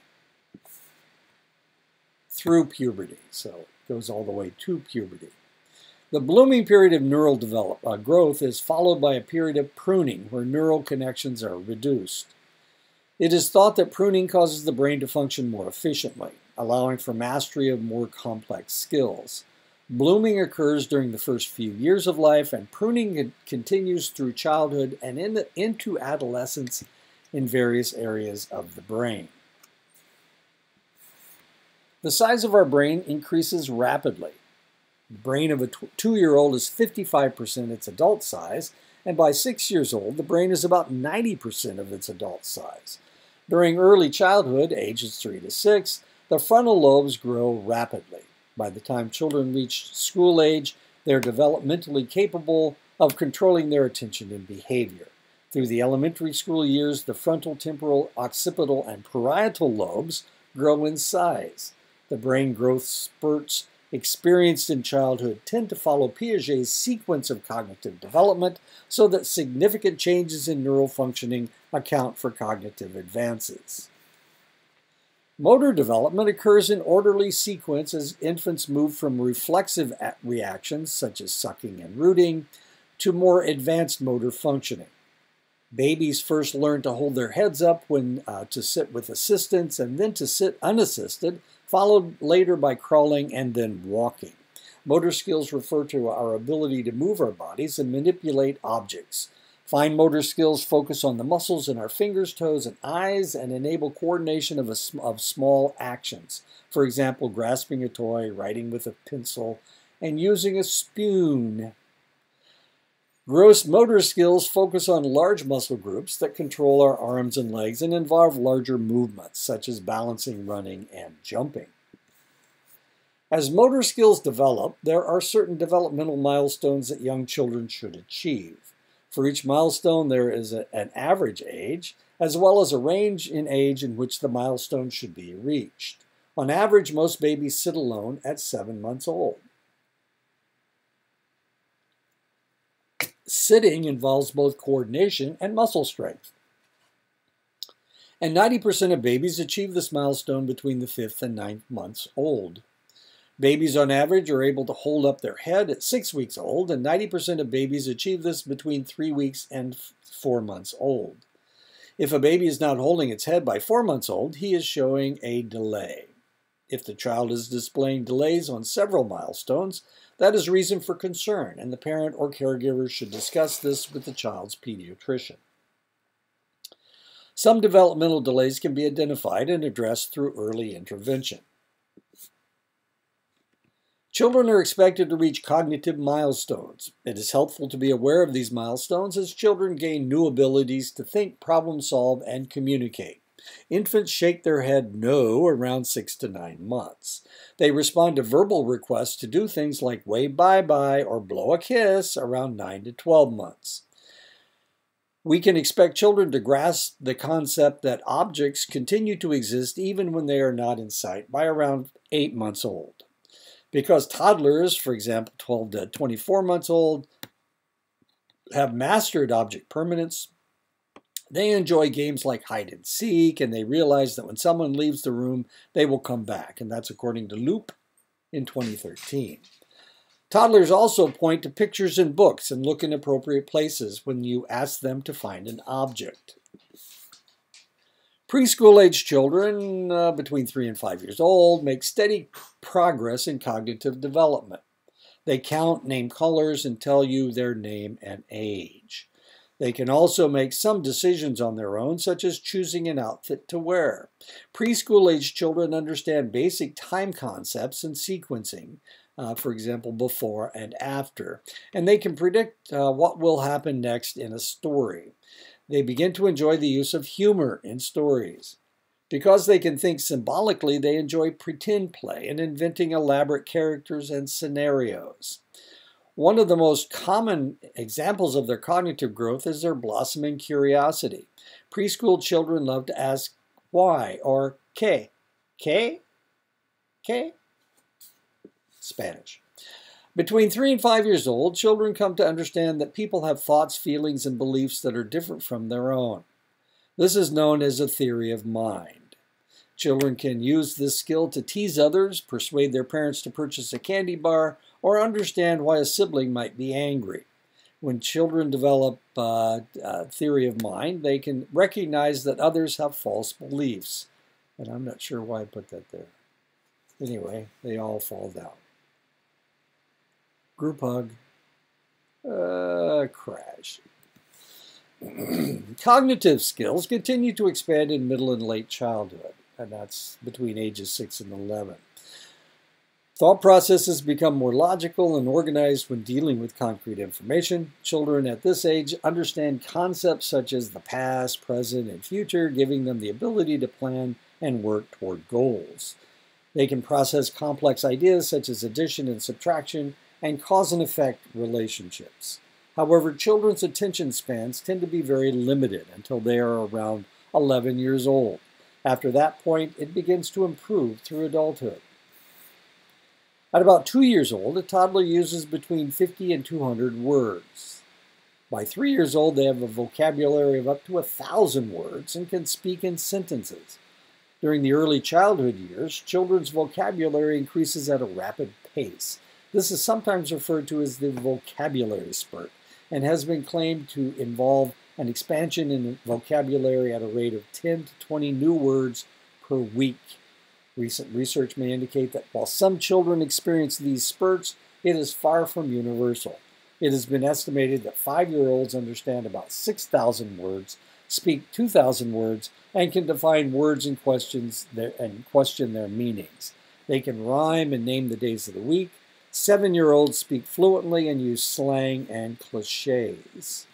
Through puberty, so it goes all the way to puberty. The blooming period of neural growth is followed by a period of pruning, where neural connections are reduced. It is thought that pruning causes the brain to function more efficiently, allowing for mastery of more complex skills. Blooming occurs during the first few years of life, and pruning continues through childhood and into adolescence in various areas of the brain. The size of our brain increases rapidly. The brain of a 2-year-old is 55% its adult size, and by 6 years old, the brain is about 90% of its adult size. During early childhood, ages 3 to 6, the frontal lobes grow rapidly. By the time children reach school age, they are developmentally capable of controlling their attention and behavior. Through the elementary school years, the frontal, temporal, occipital, and parietal lobes grow in size. The brain growth spurts experienced in childhood tend to follow Piaget's sequence of cognitive development, so that significant changes in neural functioning account for cognitive advances. Motor development occurs in orderly sequence as infants move from reflexive reactions, such as sucking and rooting, to more advanced motor functioning. Babies first learn to hold their heads up when to sit with assistance, and then to sit unassisted, followed later by crawling and then walking. Motor skills refer to our ability to move our bodies and manipulate objects. Fine motor skills focus on the muscles in our fingers, toes, and eyes and enable coordination of small actions. For example, grasping a toy, writing with a pencil, and using a spoon. Gross motor skills focus on large muscle groups that control our arms and legs and involve larger movements, such as balancing, running, and jumping. As motor skills develop, there are certain developmental milestones that young children should achieve. For each milestone, there is an average age, as well as a range in age in which the milestone should be reached. On average, most babies sit alone at 7 months old. Sitting involves both coordination and muscle strength. And 90% of babies achieve this milestone between the 5th and 9th months old. Babies on average are able to hold up their head at 6 weeks old, and 90% of babies achieve this between 3 weeks and 4 months old. If a baby is not holding its head by 4 months old, he is showing a delay. If the child is displaying delays on several milestones, that is reason for concern, and the parent or caregiver should discuss this with the child's pediatrician. Some developmental delays can be identified and addressed through early intervention. Children are expected to reach cognitive milestones. It is helpful to be aware of these milestones as children gain new abilities to think, problem solve, and communicate. Infants shake their head no around 6 to 9 months. They respond to verbal requests to do things like wave bye-bye or blow a kiss around 9 to 12 months. We can expect children to grasp the concept that objects continue to exist even when they are not in sight by around 8 months old. Because toddlers, for example, 12 to 24 months old, have mastered object permanence, they enjoy games like hide and seek, and they realize that when someone leaves the room, they will come back. And that's according to Loop in 2013. Toddlers also point to pictures in books and look in appropriate places when you ask them to find an object. Preschool-age children between 3 and 5 years old make steady progress in cognitive development. They count, name colors, and tell you their name and age. They can also make some decisions on their own, such as choosing an outfit to wear. Preschool-age children understand basic time concepts and sequencing, for example, before and after, and they can predict what will happen next in a story. They begin to enjoy the use of humor in stories. Because they can think symbolically, they enjoy pretend play and inventing elaborate characters and scenarios. One of the most common examples of their cognitive growth is their blossoming curiosity. Preschool children love to ask why or qué. ¿Qué? ¿Qué? Spanish. Between 3 and 5 years old, children come to understand that people have thoughts, feelings, and beliefs that are different from their own. This is known as a theory of mind. Children can use this skill to tease others, persuade their parents to purchase a candy bar, or understand why a sibling might be angry. When children develop a theory of mind, they can recognize that others have false beliefs. And I'm not sure why I put that there. Anyway, they all fall down. Group hug. Crash. Cognitive skills continue to expand in middle and late childhood, and that's between ages 6 and 11. Thought processes become more logical and organized when dealing with concrete information. Children at this age understand concepts such as the past, present, and future, giving them the ability to plan and work toward goals. They can process complex ideas such as addition and subtraction and cause and effect relationships. However, children's attention spans tend to be very limited until they are around 11 years old. After that point, it begins to improve through adulthood. At about 2 years old, a toddler uses between 50 and 200 words. By 3 years old, they have a vocabulary of up to 1,000 words and can speak in sentences. During the early childhood years, children's vocabulary increases at a rapid pace. This is sometimes referred to as the vocabulary spurt and has been claimed to involve an expansion in vocabulary at a rate of 10 to 20 new words per week. Recent research may indicate that while some children experience these spurts, it is far from universal. It has been estimated that 5-year-olds understand about 6,000 words, speak 2,000 words, and can define words and question their meanings. They can rhyme and name the days of the week. 7-year-olds speak fluently and use slang and cliches.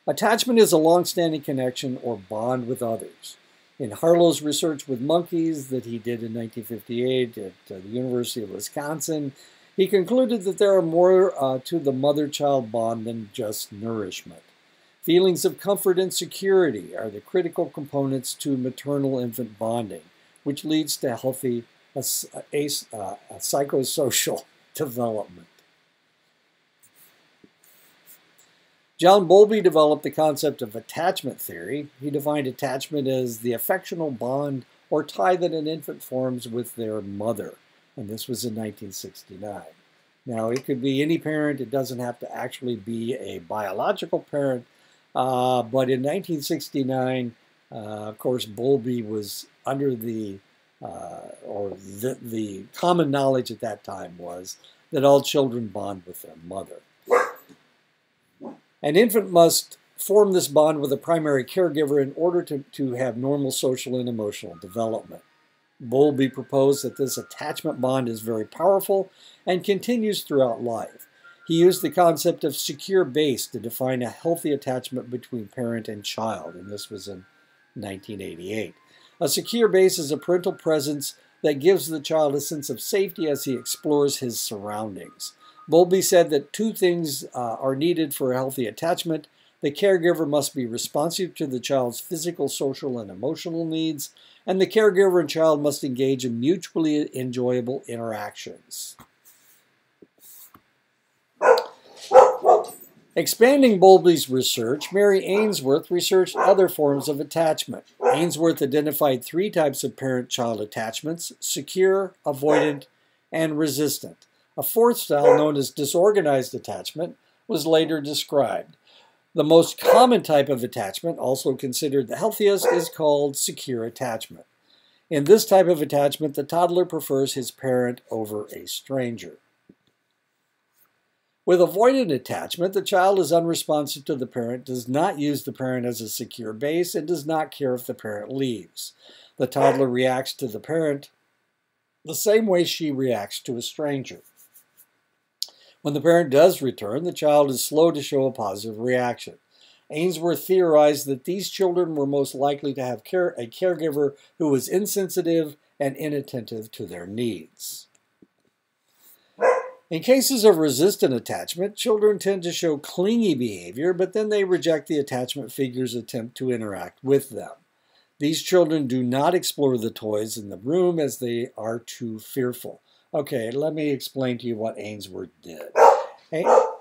Attachment is a long-standing connection or bond with others. In Harlow's research with monkeys that he did in 1958 at the University of Wisconsin, He concluded that there are more to the mother-child bond than just nourishment. Feelings of comfort and security are the critical components to maternal-infant bonding, which leads to healthy psychosocial development. John Bowlby developed the concept of attachment theory. He defined attachment as the affectional bond or tie that an infant forms with their mother, and this was in 1969. Now, it could be any parent. It doesn't have to actually be a biological parent, but in 1969, of course, Bowlby was under the common knowledge at that time was that all children bond with their mother. An infant must form this bond with a primary caregiver in order to have normal social and emotional development. Bowlby proposed that this attachment bond is very powerful and continues throughout life. He used the concept of secure base to define a healthy attachment between parent and child, and this was in 1988. A secure base is a parental presence that gives the child a sense of safety as he explores his surroundings. Bowlby said that two things are needed for a healthy attachment. The caregiver must be responsive to the child's physical, social, and emotional needs, and the caregiver and child must engage in mutually enjoyable interactions. Expanding Bowlby's research, Mary Ainsworth researched other forms of attachment. Ainsworth identified 3 types of parent-child attachments: secure, avoidant, and resistant. A 4th style, known as disorganized attachment, was later described. The most common type of attachment, also considered the healthiest, is called secure attachment. In this type of attachment, the toddler prefers his parent over a stranger. With avoidant attachment, the child is unresponsive to the parent, does not use the parent as a secure base, and does not care if the parent leaves. The toddler reacts to the parent the same way she reacts to a stranger. When the parent does return, the child is slow to show a positive reaction. Ainsworth theorized that these children were most likely to have a caregiver who was insensitive and inattentive to their needs. In cases of resistant attachment, children tend to show clingy behavior, but then they reject the attachment figure's attempt to interact with them. These children do not explore the toys in the room as they are too fearful. Okay, let me explain to you what Ainsworth did.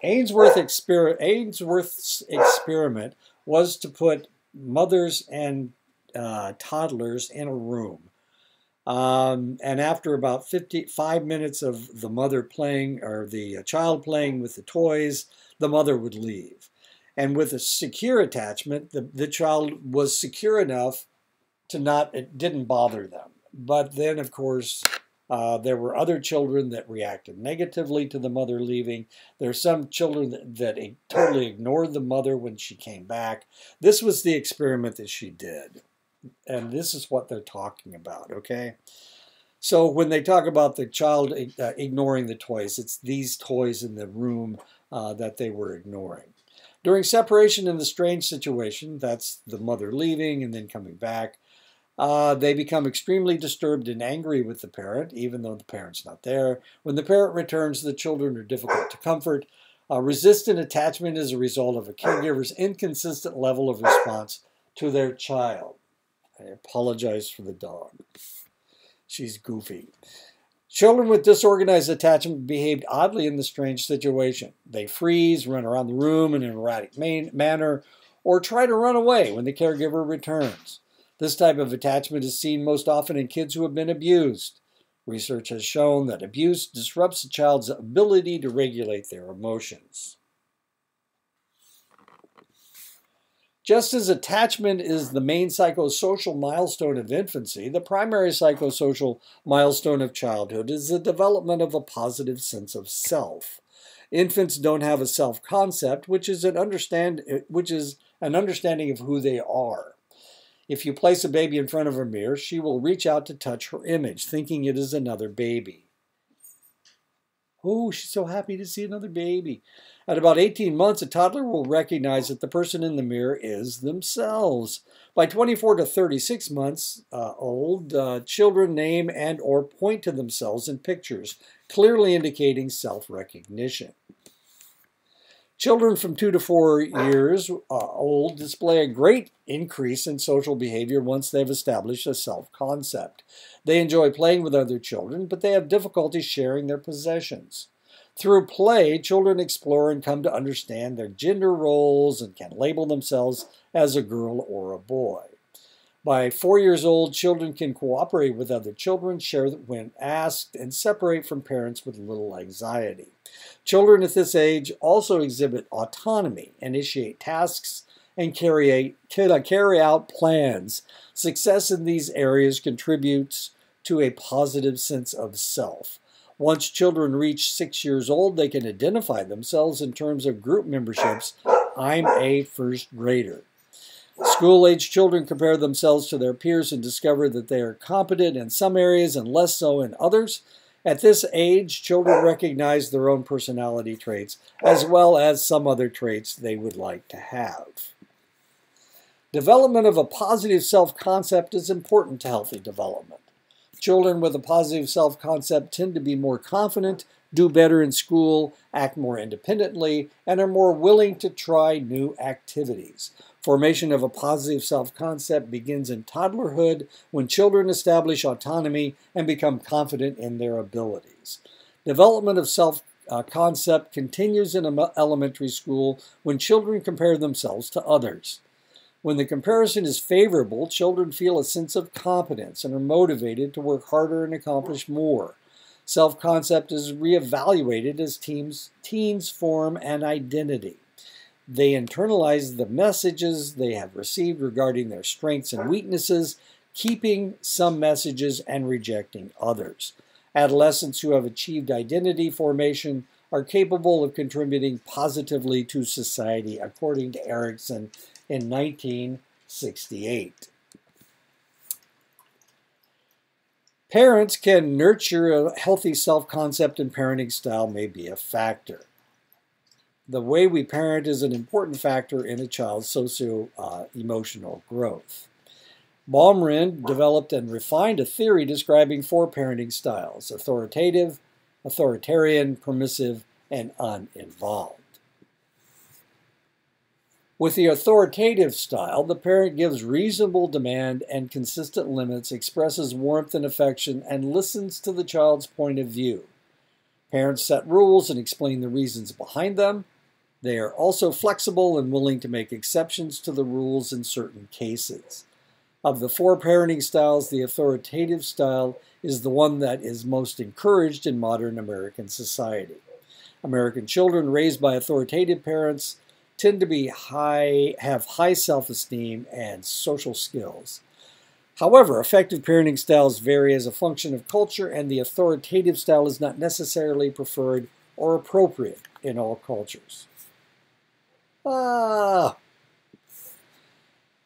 Ainsworth's experiment was to put mothers and toddlers in a room. And after about 5 minutes of the mother playing, or the child playing with the toys, the mother would leave. And with a secure attachment, the child was secure enough to it didn't bother them. But then, of course, there were other children that reacted negatively to the mother leaving. There are some children that totally ignored the mother when she came back. This was the experiment that she did. And this is what they're talking about, okay? So when they talk about the child ignoring the toys, it's these toys in the room that they were ignoring. During separation in the strange situation, that's the mother leaving and then coming back, they become extremely disturbed and angry with the parent, even though the parent's not there. When the parent returns, the children are difficult to comfort. Resistant attachment is a result of a caregiver's inconsistent level of response to their child. I apologize for the dog. She's goofy. Children with disorganized attachment behaved oddly in the strange situation. They freeze, run around the room in an erratic manner, or try to run away when the caregiver returns. This type of attachment is seen most often in kids who have been abused. Research has shown that abuse disrupts a child's ability to regulate their emotions. Just as attachment is the main psychosocial milestone of infancy, the primary psychosocial milestone of childhood is the development of a positive sense of self. Infants don't have a self-concept, which is an understanding of who they are. If you place a baby in front of a mirror, she will reach out to touch her image, thinking it is another baby. Oh, she's so happy to see another baby. At about 18 months, a toddler will recognize that the person in the mirror is themselves. By 24 to 36 months old, children name and or point to themselves in pictures, clearly indicating self-recognition. Children from 2 to 4 years old display a great increase in social behavior once they've established a self-concept. They enjoy playing with other children, but they have difficulty sharing their possessions. Through play, children explore and come to understand their gender roles and can label themselves as a girl or a boy. By 4 years old, children can cooperate with other children, share when asked, and separate from parents with little anxiety. Children at this age also exhibit autonomy, initiate tasks, and carry out plans. Success in these areas contributes to a positive sense of self. Once children reach 6 years old, they can identify themselves in terms of group memberships. I'm a first grader. School-age children compare themselves to their peers and discover that they are competent in some areas and less so in others. At this age, children recognize their own personality traits as well as some other traits they would like to have. Development of a positive self-concept is important to healthy development. Children with a positive self-concept tend to be more confident, do better in school, act more independently, and are more willing to try new activities. Formation of a positive self-concept begins in toddlerhood when children establish autonomy and become confident in their abilities. Development of self-concept continues in elementary school when children compare themselves to others. When the comparison is favorable, children feel a sense of competence and are motivated to work harder and accomplish more. Self-concept is reevaluated as teens form an identity. They internalize the messages they have received regarding their strengths and weaknesses, keeping some messages and rejecting others. Adolescents who have achieved identity formation are capable of contributing positively to society, according to Erickson in 1968. Parents can nurture a healthy self-concept, and parenting style may be a factor. The way we parent is an important factor in a child's socio-emotional growth. Baumrind developed and refined a theory describing 4 parenting styles: authoritative, authoritarian, permissive, and uninvolved. With the authoritative style, the parent gives reasonable demand and consistent limits, expresses warmth and affection, and listens to the child's point of view. Parents set rules and explain the reasons behind them. They are also flexible and willing to make exceptions to the rules in certain cases. Of the 4 parenting styles, the authoritative style is the one that is most encouraged in modern American society. American children raised by authoritative parents tend to have high self-esteem and social skills. However, effective parenting styles vary as a function of culture, and the authoritative style is not necessarily preferred or appropriate in all cultures.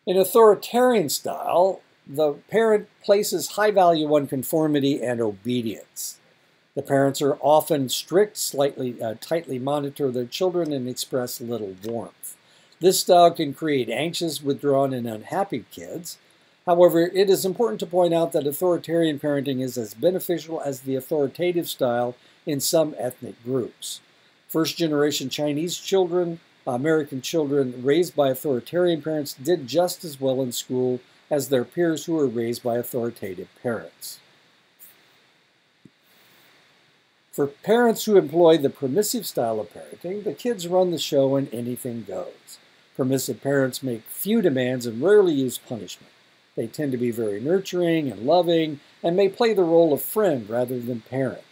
In authoritarian style, the parent places high value on conformity and obedience. The parents are often strict, tightly monitor their children, and express little warmth. This style can create anxious, withdrawn, and unhappy kids. However, it is important to point out that authoritarian parenting is as beneficial as the authoritative style in some ethnic groups. First-generation Chinese children, American children raised by authoritarian parents did just as well in school as their peers who were raised by authoritative parents. For parents who employ the permissive style of parenting, the kids run the show and anything goes. Permissive parents make few demands and rarely use punishment. They tend to be very nurturing and loving and may play the role of friend rather than parent.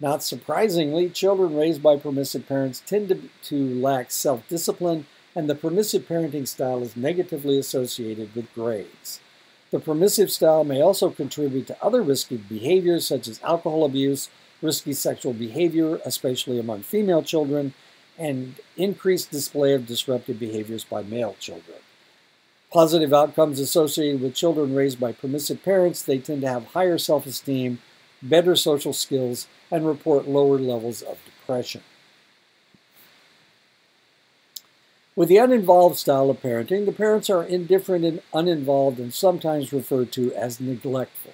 Not surprisingly, children raised by permissive parents tend to lack self-discipline, and the permissive parenting style is negatively associated with grades. The permissive style may also contribute to other risky behaviors such as alcohol abuse, risky sexual behavior, especially among female children, and increased display of disruptive behaviors by male children. Positive outcomes associated with children raised by permissive parents: they tend to have higher self-esteem, better social skills, and report lower levels of depression. With the uninvolved style of parenting, the parents are indifferent and uninvolved and sometimes referred to as neglectful.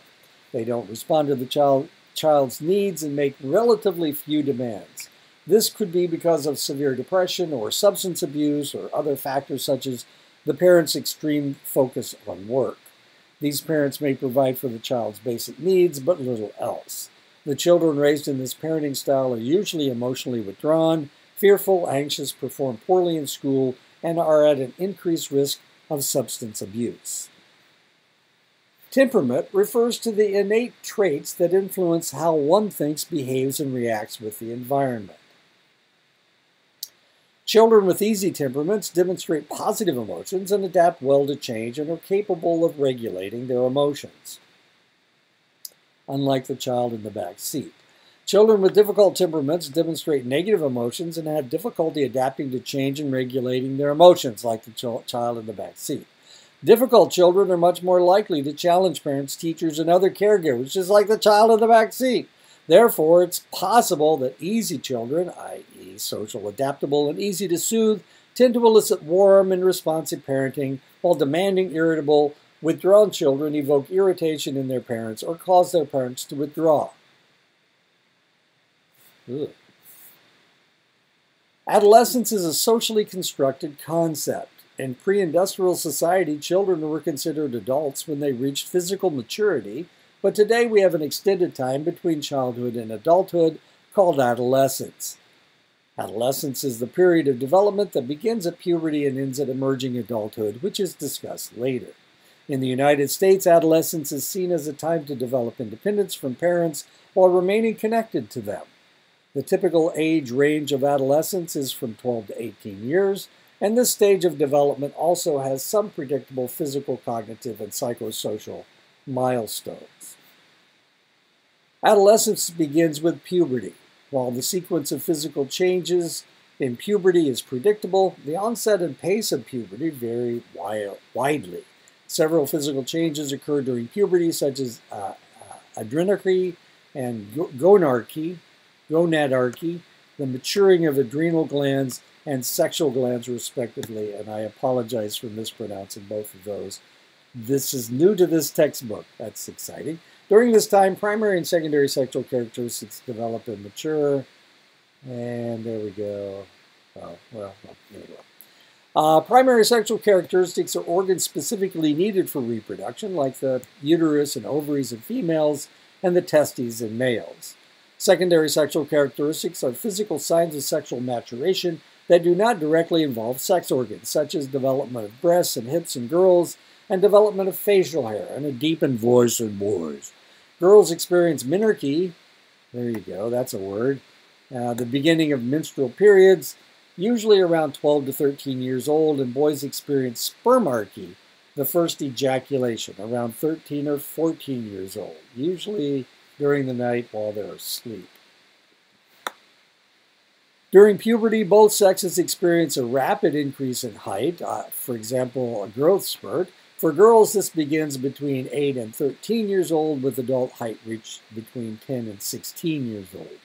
They don't respond to the child child's needs and make relatively few demands. This could be because of severe depression or substance abuse or other factors such as the parent's extreme focus on work. These parents may provide for the child's basic needs, but little else. The children raised in this parenting style are usually emotionally withdrawn, fearful, anxious, perform poorly in school, and are at an increased risk of substance abuse. Temperament refers to the innate traits that influence how one thinks, behaves, and reacts with the environment. Children with easy temperaments demonstrate positive emotions and adapt well to change and are capable of regulating their emotions, unlike the child in the back seat. Children with difficult temperaments demonstrate negative emotions and have difficulty adapting to change and regulating their emotions, like the child in the back seat. Difficult children are much more likely to challenge parents, teachers, and other caregivers, just like the child in the back seat. Therefore, it's possible that easy children, i.e. social, adaptable, and easy to soothe, tend to elicit warm and responsive parenting, while demanding, irritable, withdrawn children evoke irritation in their parents or cause their parents to withdraw. Ugh. Adolescence is a socially constructed concept. In pre-industrial society, children were considered adults when they reached physical maturity, but today we have an extended time between childhood and adulthood called adolescence. Adolescence is the period of development that begins at puberty and ends at emerging adulthood, which is discussed later. In the United States, adolescence is seen as a time to develop independence from parents while remaining connected to them. The typical age range of adolescence is from 12 to 18 years, and this stage of development also has some predictable physical, cognitive, and psychosocial milestones. Adolescence begins with puberty. While the sequence of physical changes in puberty is predictable, the onset and pace of puberty vary widely. Several physical changes occur during puberty, such as adrenarche and gonadarche, the maturing of adrenal glands and sexual glands, respectively, and I apologize for mispronouncing both of those. This is new to this textbook. That's exciting. During this time, primary and secondary sexual characteristics develop and mature. And there we go. Oh, well, anyway. Primary sexual characteristics are organs specifically needed for reproduction, like the uterus and ovaries in females and the testes in males. Secondary sexual characteristics are physical signs of sexual maturation that do not directly involve sex organs, such as development of breasts and hips in girls, and development of facial hair and a deepened voice in boys. Girls experience menarche, there you go, that's a word, the beginning of menstrual periods, usually around 12 to 13 years old, and boys experience spermarche, the first ejaculation, around 13 or 14 years old, usually during the night while they're asleep. During puberty, both sexes experience a rapid increase in height, for example, a growth spurt. For girls, this begins between 8 and 13 years old, with adult height reached between 10 and 16 years old.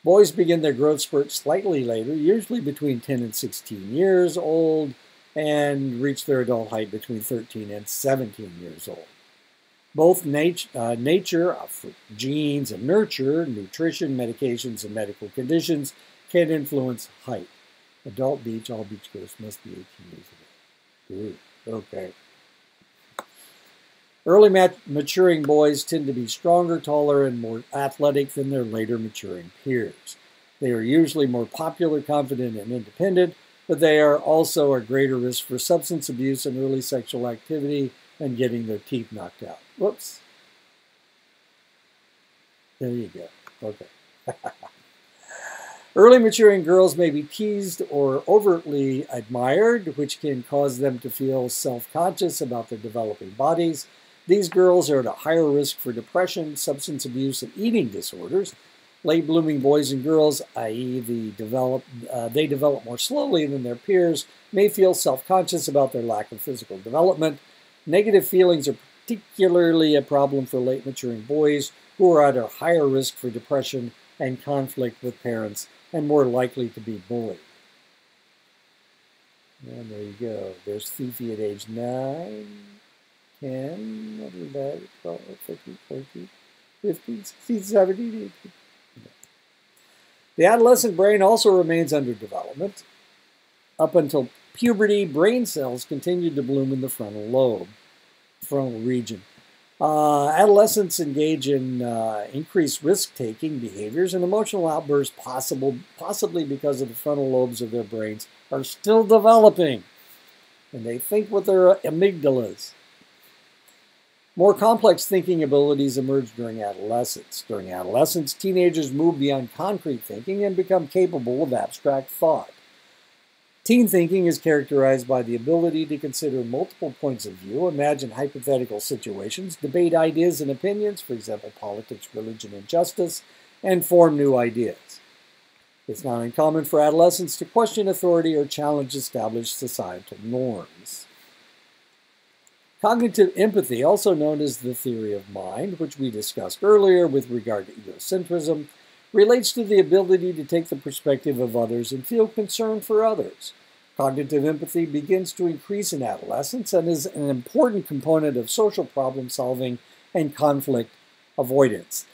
Boys begin their growth spurt slightly later, usually between 10 and 16 years old, and reach their adult height between 13 and 17 years old. Both nature, genes and nurture, nutrition, medications, and medical conditions can influence height. Adult beach, all beach goers must be 18 years of age. Ooh, okay. Early maturing boys tend to be stronger, taller, and more athletic than their later maturing peers. They are usually more popular, confident, and independent, but they are also at greater risk for substance abuse and early sexual activity and getting their teeth knocked out. Whoops. There you go. Okay. Early maturing girls may be teased or overtly admired, which can cause them to feel self-conscious about their developing bodies. These girls are at a higher risk for depression, substance abuse, and eating disorders. Late-blooming boys and girls, i.e. they develop more slowly than their peers, may feel self-conscious about their lack of physical development. Negative feelings are particularly a problem for late-maturing boys who are at a higher risk for depression and conflict with parents and more likely to be bullied. And there you go. There's Fifi at age 9, 10, what is that? 12, 13, 14. 15, 16, 17, 18. The adolescent brain also remains under development. Up until puberty, brain cells continue to bloom in the frontal region. Adolescents engage in increased risk-taking behaviors and emotional outbursts, possibly because of the frontal lobes of their brains are still developing, and they think with their amygdalas. More complex thinking abilities emerge during adolescence. During adolescence, teenagers move beyond concrete thinking and become capable of abstract thought. Teen thinking is characterized by the ability to consider multiple points of view, imagine hypothetical situations, debate ideas and opinions, for example, politics, religion, and justice, and form new ideas. It's not uncommon for adolescents to question authority or challenge established societal norms. Cognitive empathy, also known as the theory of mind, which we discussed earlier with regard to egocentrism, relates to the ability to take the perspective of others and feel concern for others. Cognitive empathy begins to increase in adolescence and is an important component of social problem solving and conflict avoidance.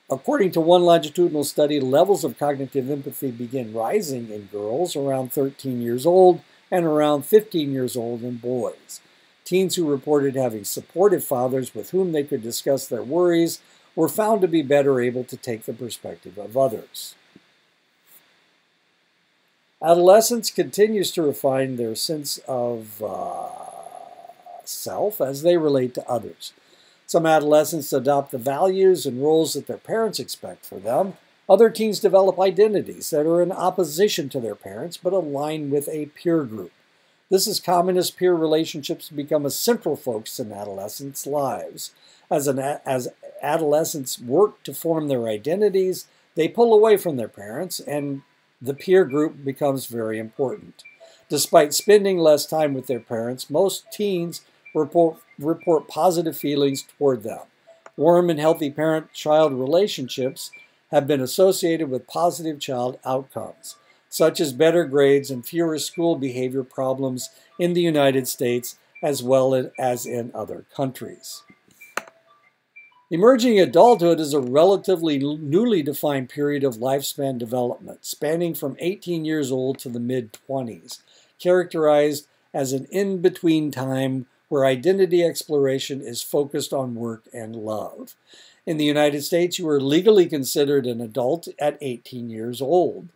According to one longitudinal study, levels of cognitive empathy begin rising in girls around 13 years old and around 15 years old in boys. Teens who reported having supportive fathers with whom they could discuss their worries were found to be better able to take the perspective of others. Adolescence continues to refine their sense of self as they relate to others. Some adolescents adopt the values and roles that their parents expect for them. Other teens develop identities that are in opposition to their parents but align with a peer group. This is common as peer relationships become a central focus in adolescents' lives. As adolescents work to form their identities, they pull away from their parents, and the peer group becomes very important. Despite spending less time with their parents, most teens report positive feelings toward them. Warm and healthy parent-child relationships have been associated with positive child outcomes, such as better grades and fewer school behavior problems in the United States as well as in other countries. Emerging adulthood is a relatively newly defined period of lifespan development, spanning from 18 years old to the mid-20s, characterized as an in-between time where identity exploration is focused on work and love. In the United States, you are legally considered an adult at 18 years old.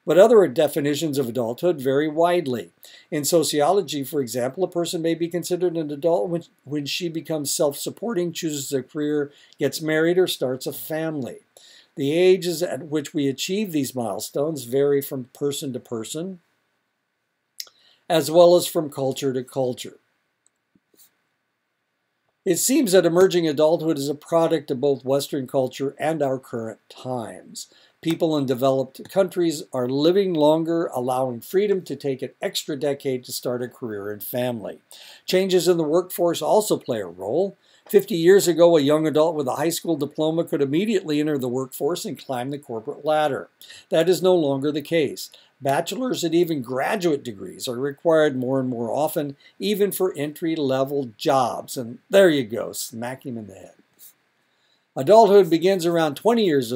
But other definitions of adulthood vary widely. In sociology, for example, a person may be considered an adult when she becomes self-supporting, chooses a career, gets married, or starts a family. The ages at which we achieve these milestones vary from person to person, as well as from culture to culture. It seems that emerging adulthood is a product of both Western culture and our current times. People in developed countries are living longer, allowing freedom to take an extra decade to start a career and family. Changes in the workforce also play a role. 50 years ago, a young adult with a high school diploma could immediately enter the workforce and climb the corporate ladder. That is no longer the case. Bachelor's and even graduate degrees are required more and more often, even for entry-level jobs. And there you go, smack him in the head. Adulthood begins around 20 years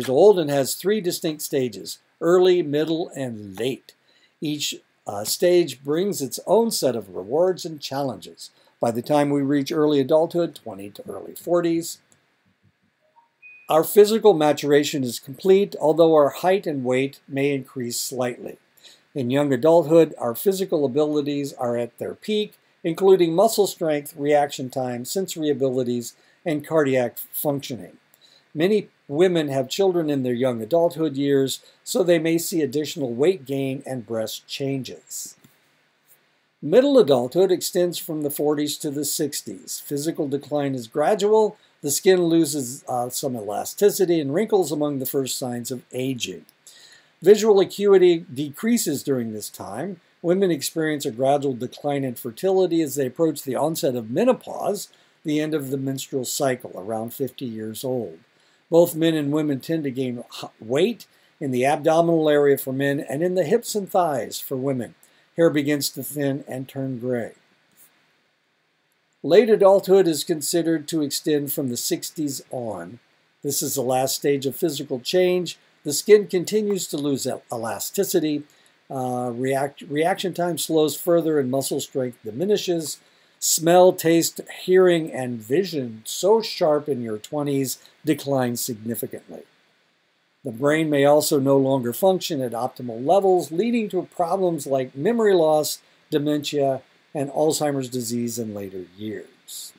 old and has three distinct stages: early, middle, and late. Each stage brings its own set of rewards and challenges. By the time we reach early adulthood, 20 to early 40s, our physical maturation is complete, although our height and weight may increase slightly. In young adulthood, our physical abilities are at their peak, including muscle strength, reaction time, sensory abilities, and cardiac functioning. Many women have children in their young adulthood years, so they may see additional weight gain and breast changes. Middle adulthood extends from the 40s to the 60s. Physical decline is gradual. The skin loses some elasticity and wrinkles among the first signs of aging. Visual acuity decreases during this time. Women experience a gradual decline in fertility as they approach the onset of menopause, the end of the menstrual cycle, around 50 years old. Both men and women tend to gain weight in the abdominal area for men and in the hips and thighs for women. Hair begins to thin and turn gray. Late adulthood is considered to extend from the 60s on. This is the last stage of physical change. The skin continues to lose elasticity. Reaction time slows further and muscle strength diminishes. Smell, taste, hearing, and vision, so sharp in your 20s, decline significantly. The brain may also no longer function at optimal levels, leading to problems like memory loss, dementia, and Alzheimer's disease in later years.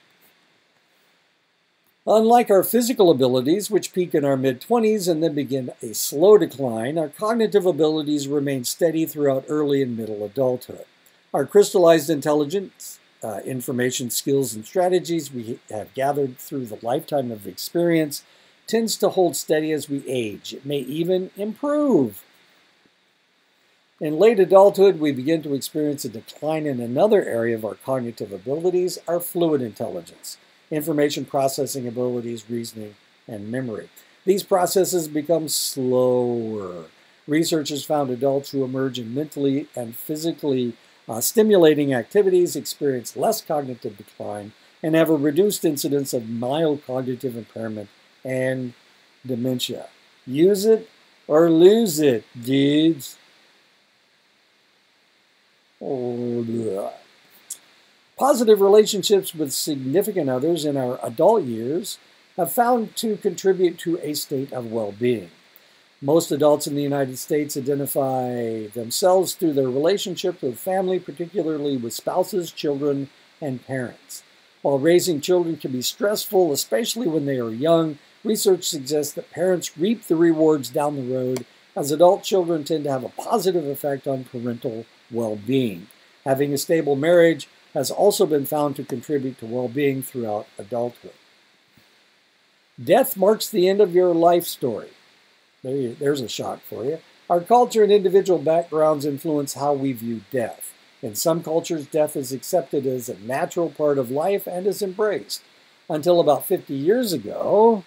Unlike our physical abilities, which peak in our mid-20s and then begin a slow decline, our cognitive abilities remain steady throughout early and middle adulthood. Our crystallized intelligence, information, skills, and strategies we have gathered through the lifetime of experience tends to hold steady as we age. It may even improve. In late adulthood, we begin to experience a decline in another area of our cognitive abilities, our fluid intelligence, information processing abilities, reasoning, and memory. These processes become slower. Research has found adults who emerge in mentally and physically stimulating activities experience less cognitive decline and have a reduced incidence of mild cognitive impairment and dementia. Use it or lose it, dudes. Positive relationships with significant others in our adult years have found to contribute to a state of well-being. Most adults in the United States identify themselves through their relationship with family, particularly with spouses, children, and parents. While raising children can be stressful, especially when they are young, research suggests that parents reap the rewards down the road, as adult children tend to have a positive effect on parental well-being. Having a stable marriage has also been found to contribute to well-being throughout adulthood. Death marks the end of your life story. There's a shock for you. Our culture and individual backgrounds influence how we view death. In some cultures, death is accepted as a natural part of life and is embraced. Until about 50 years ago,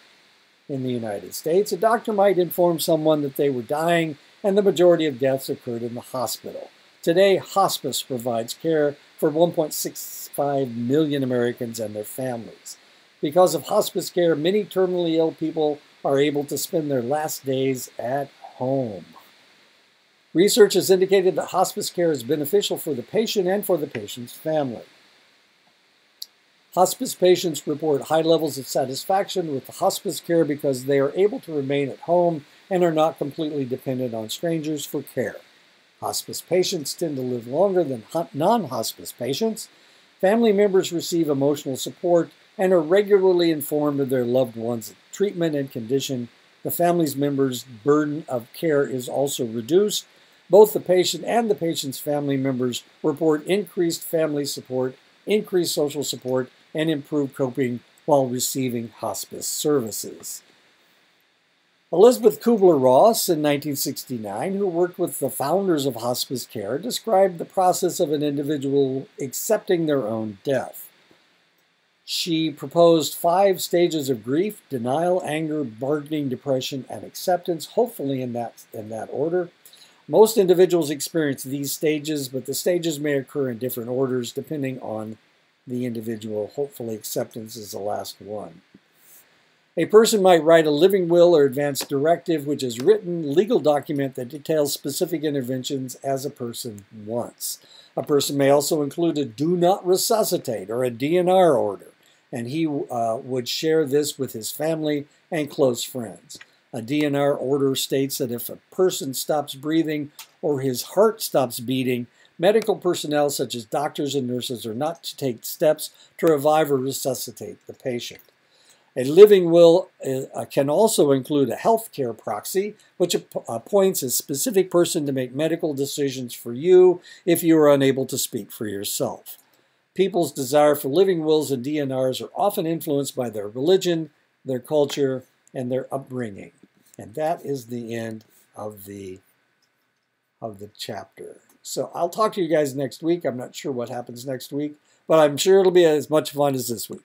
in the United States, a doctor might inform someone that they were dying, and the majority of deaths occurred in the hospital. Today, hospice provides care for 1.65 million Americans and their families. Because of hospice care, many terminally ill people are able to spend their last days at home. Research has indicated that hospice care is beneficial for the patient and for the patient's family. Hospice patients report high levels of satisfaction with the hospice care because they are able to remain at home and are not completely dependent on strangers for care. Hospice patients tend to live longer than non-hospice patients. Family members receive emotional support and are regularly informed of their loved one's treatment and condition. The family's members' burden of care is also reduced. Both the patient and the patient's family members report increased family support, increased social support, and improved coping while receiving hospice services. Elizabeth Kubler-Ross in 1969, who worked with the founders of hospice care, described the process of an individual accepting their own death. She proposed 5 stages of grief: denial, anger, bargaining, depression, and acceptance, hopefully in that order. Most individuals experience these stages, but the stages may occur in different orders depending on the individual. Hopefully acceptance is the last one. A person might write a living will or advance directive, which is a written legal document that details specific interventions as a person wants. A person may also include a do not resuscitate or a DNR order, and he would share this with his family and close friends. A DNR order states that if a person stops breathing or his heart stops beating, medical personnel such as doctors and nurses are not to take steps to revive or resuscitate the patient. A living will can also include a health care proxy, which appoints a specific person to make medical decisions for you if you are unable to speak for yourself. People's desire for living wills and DNRs are often influenced by their religion, their culture, and their upbringing. And that is the end of the chapter. So I'll talk to you guys next week. I'm not sure what happens next week, but I'm sure it'll be as much fun as this week.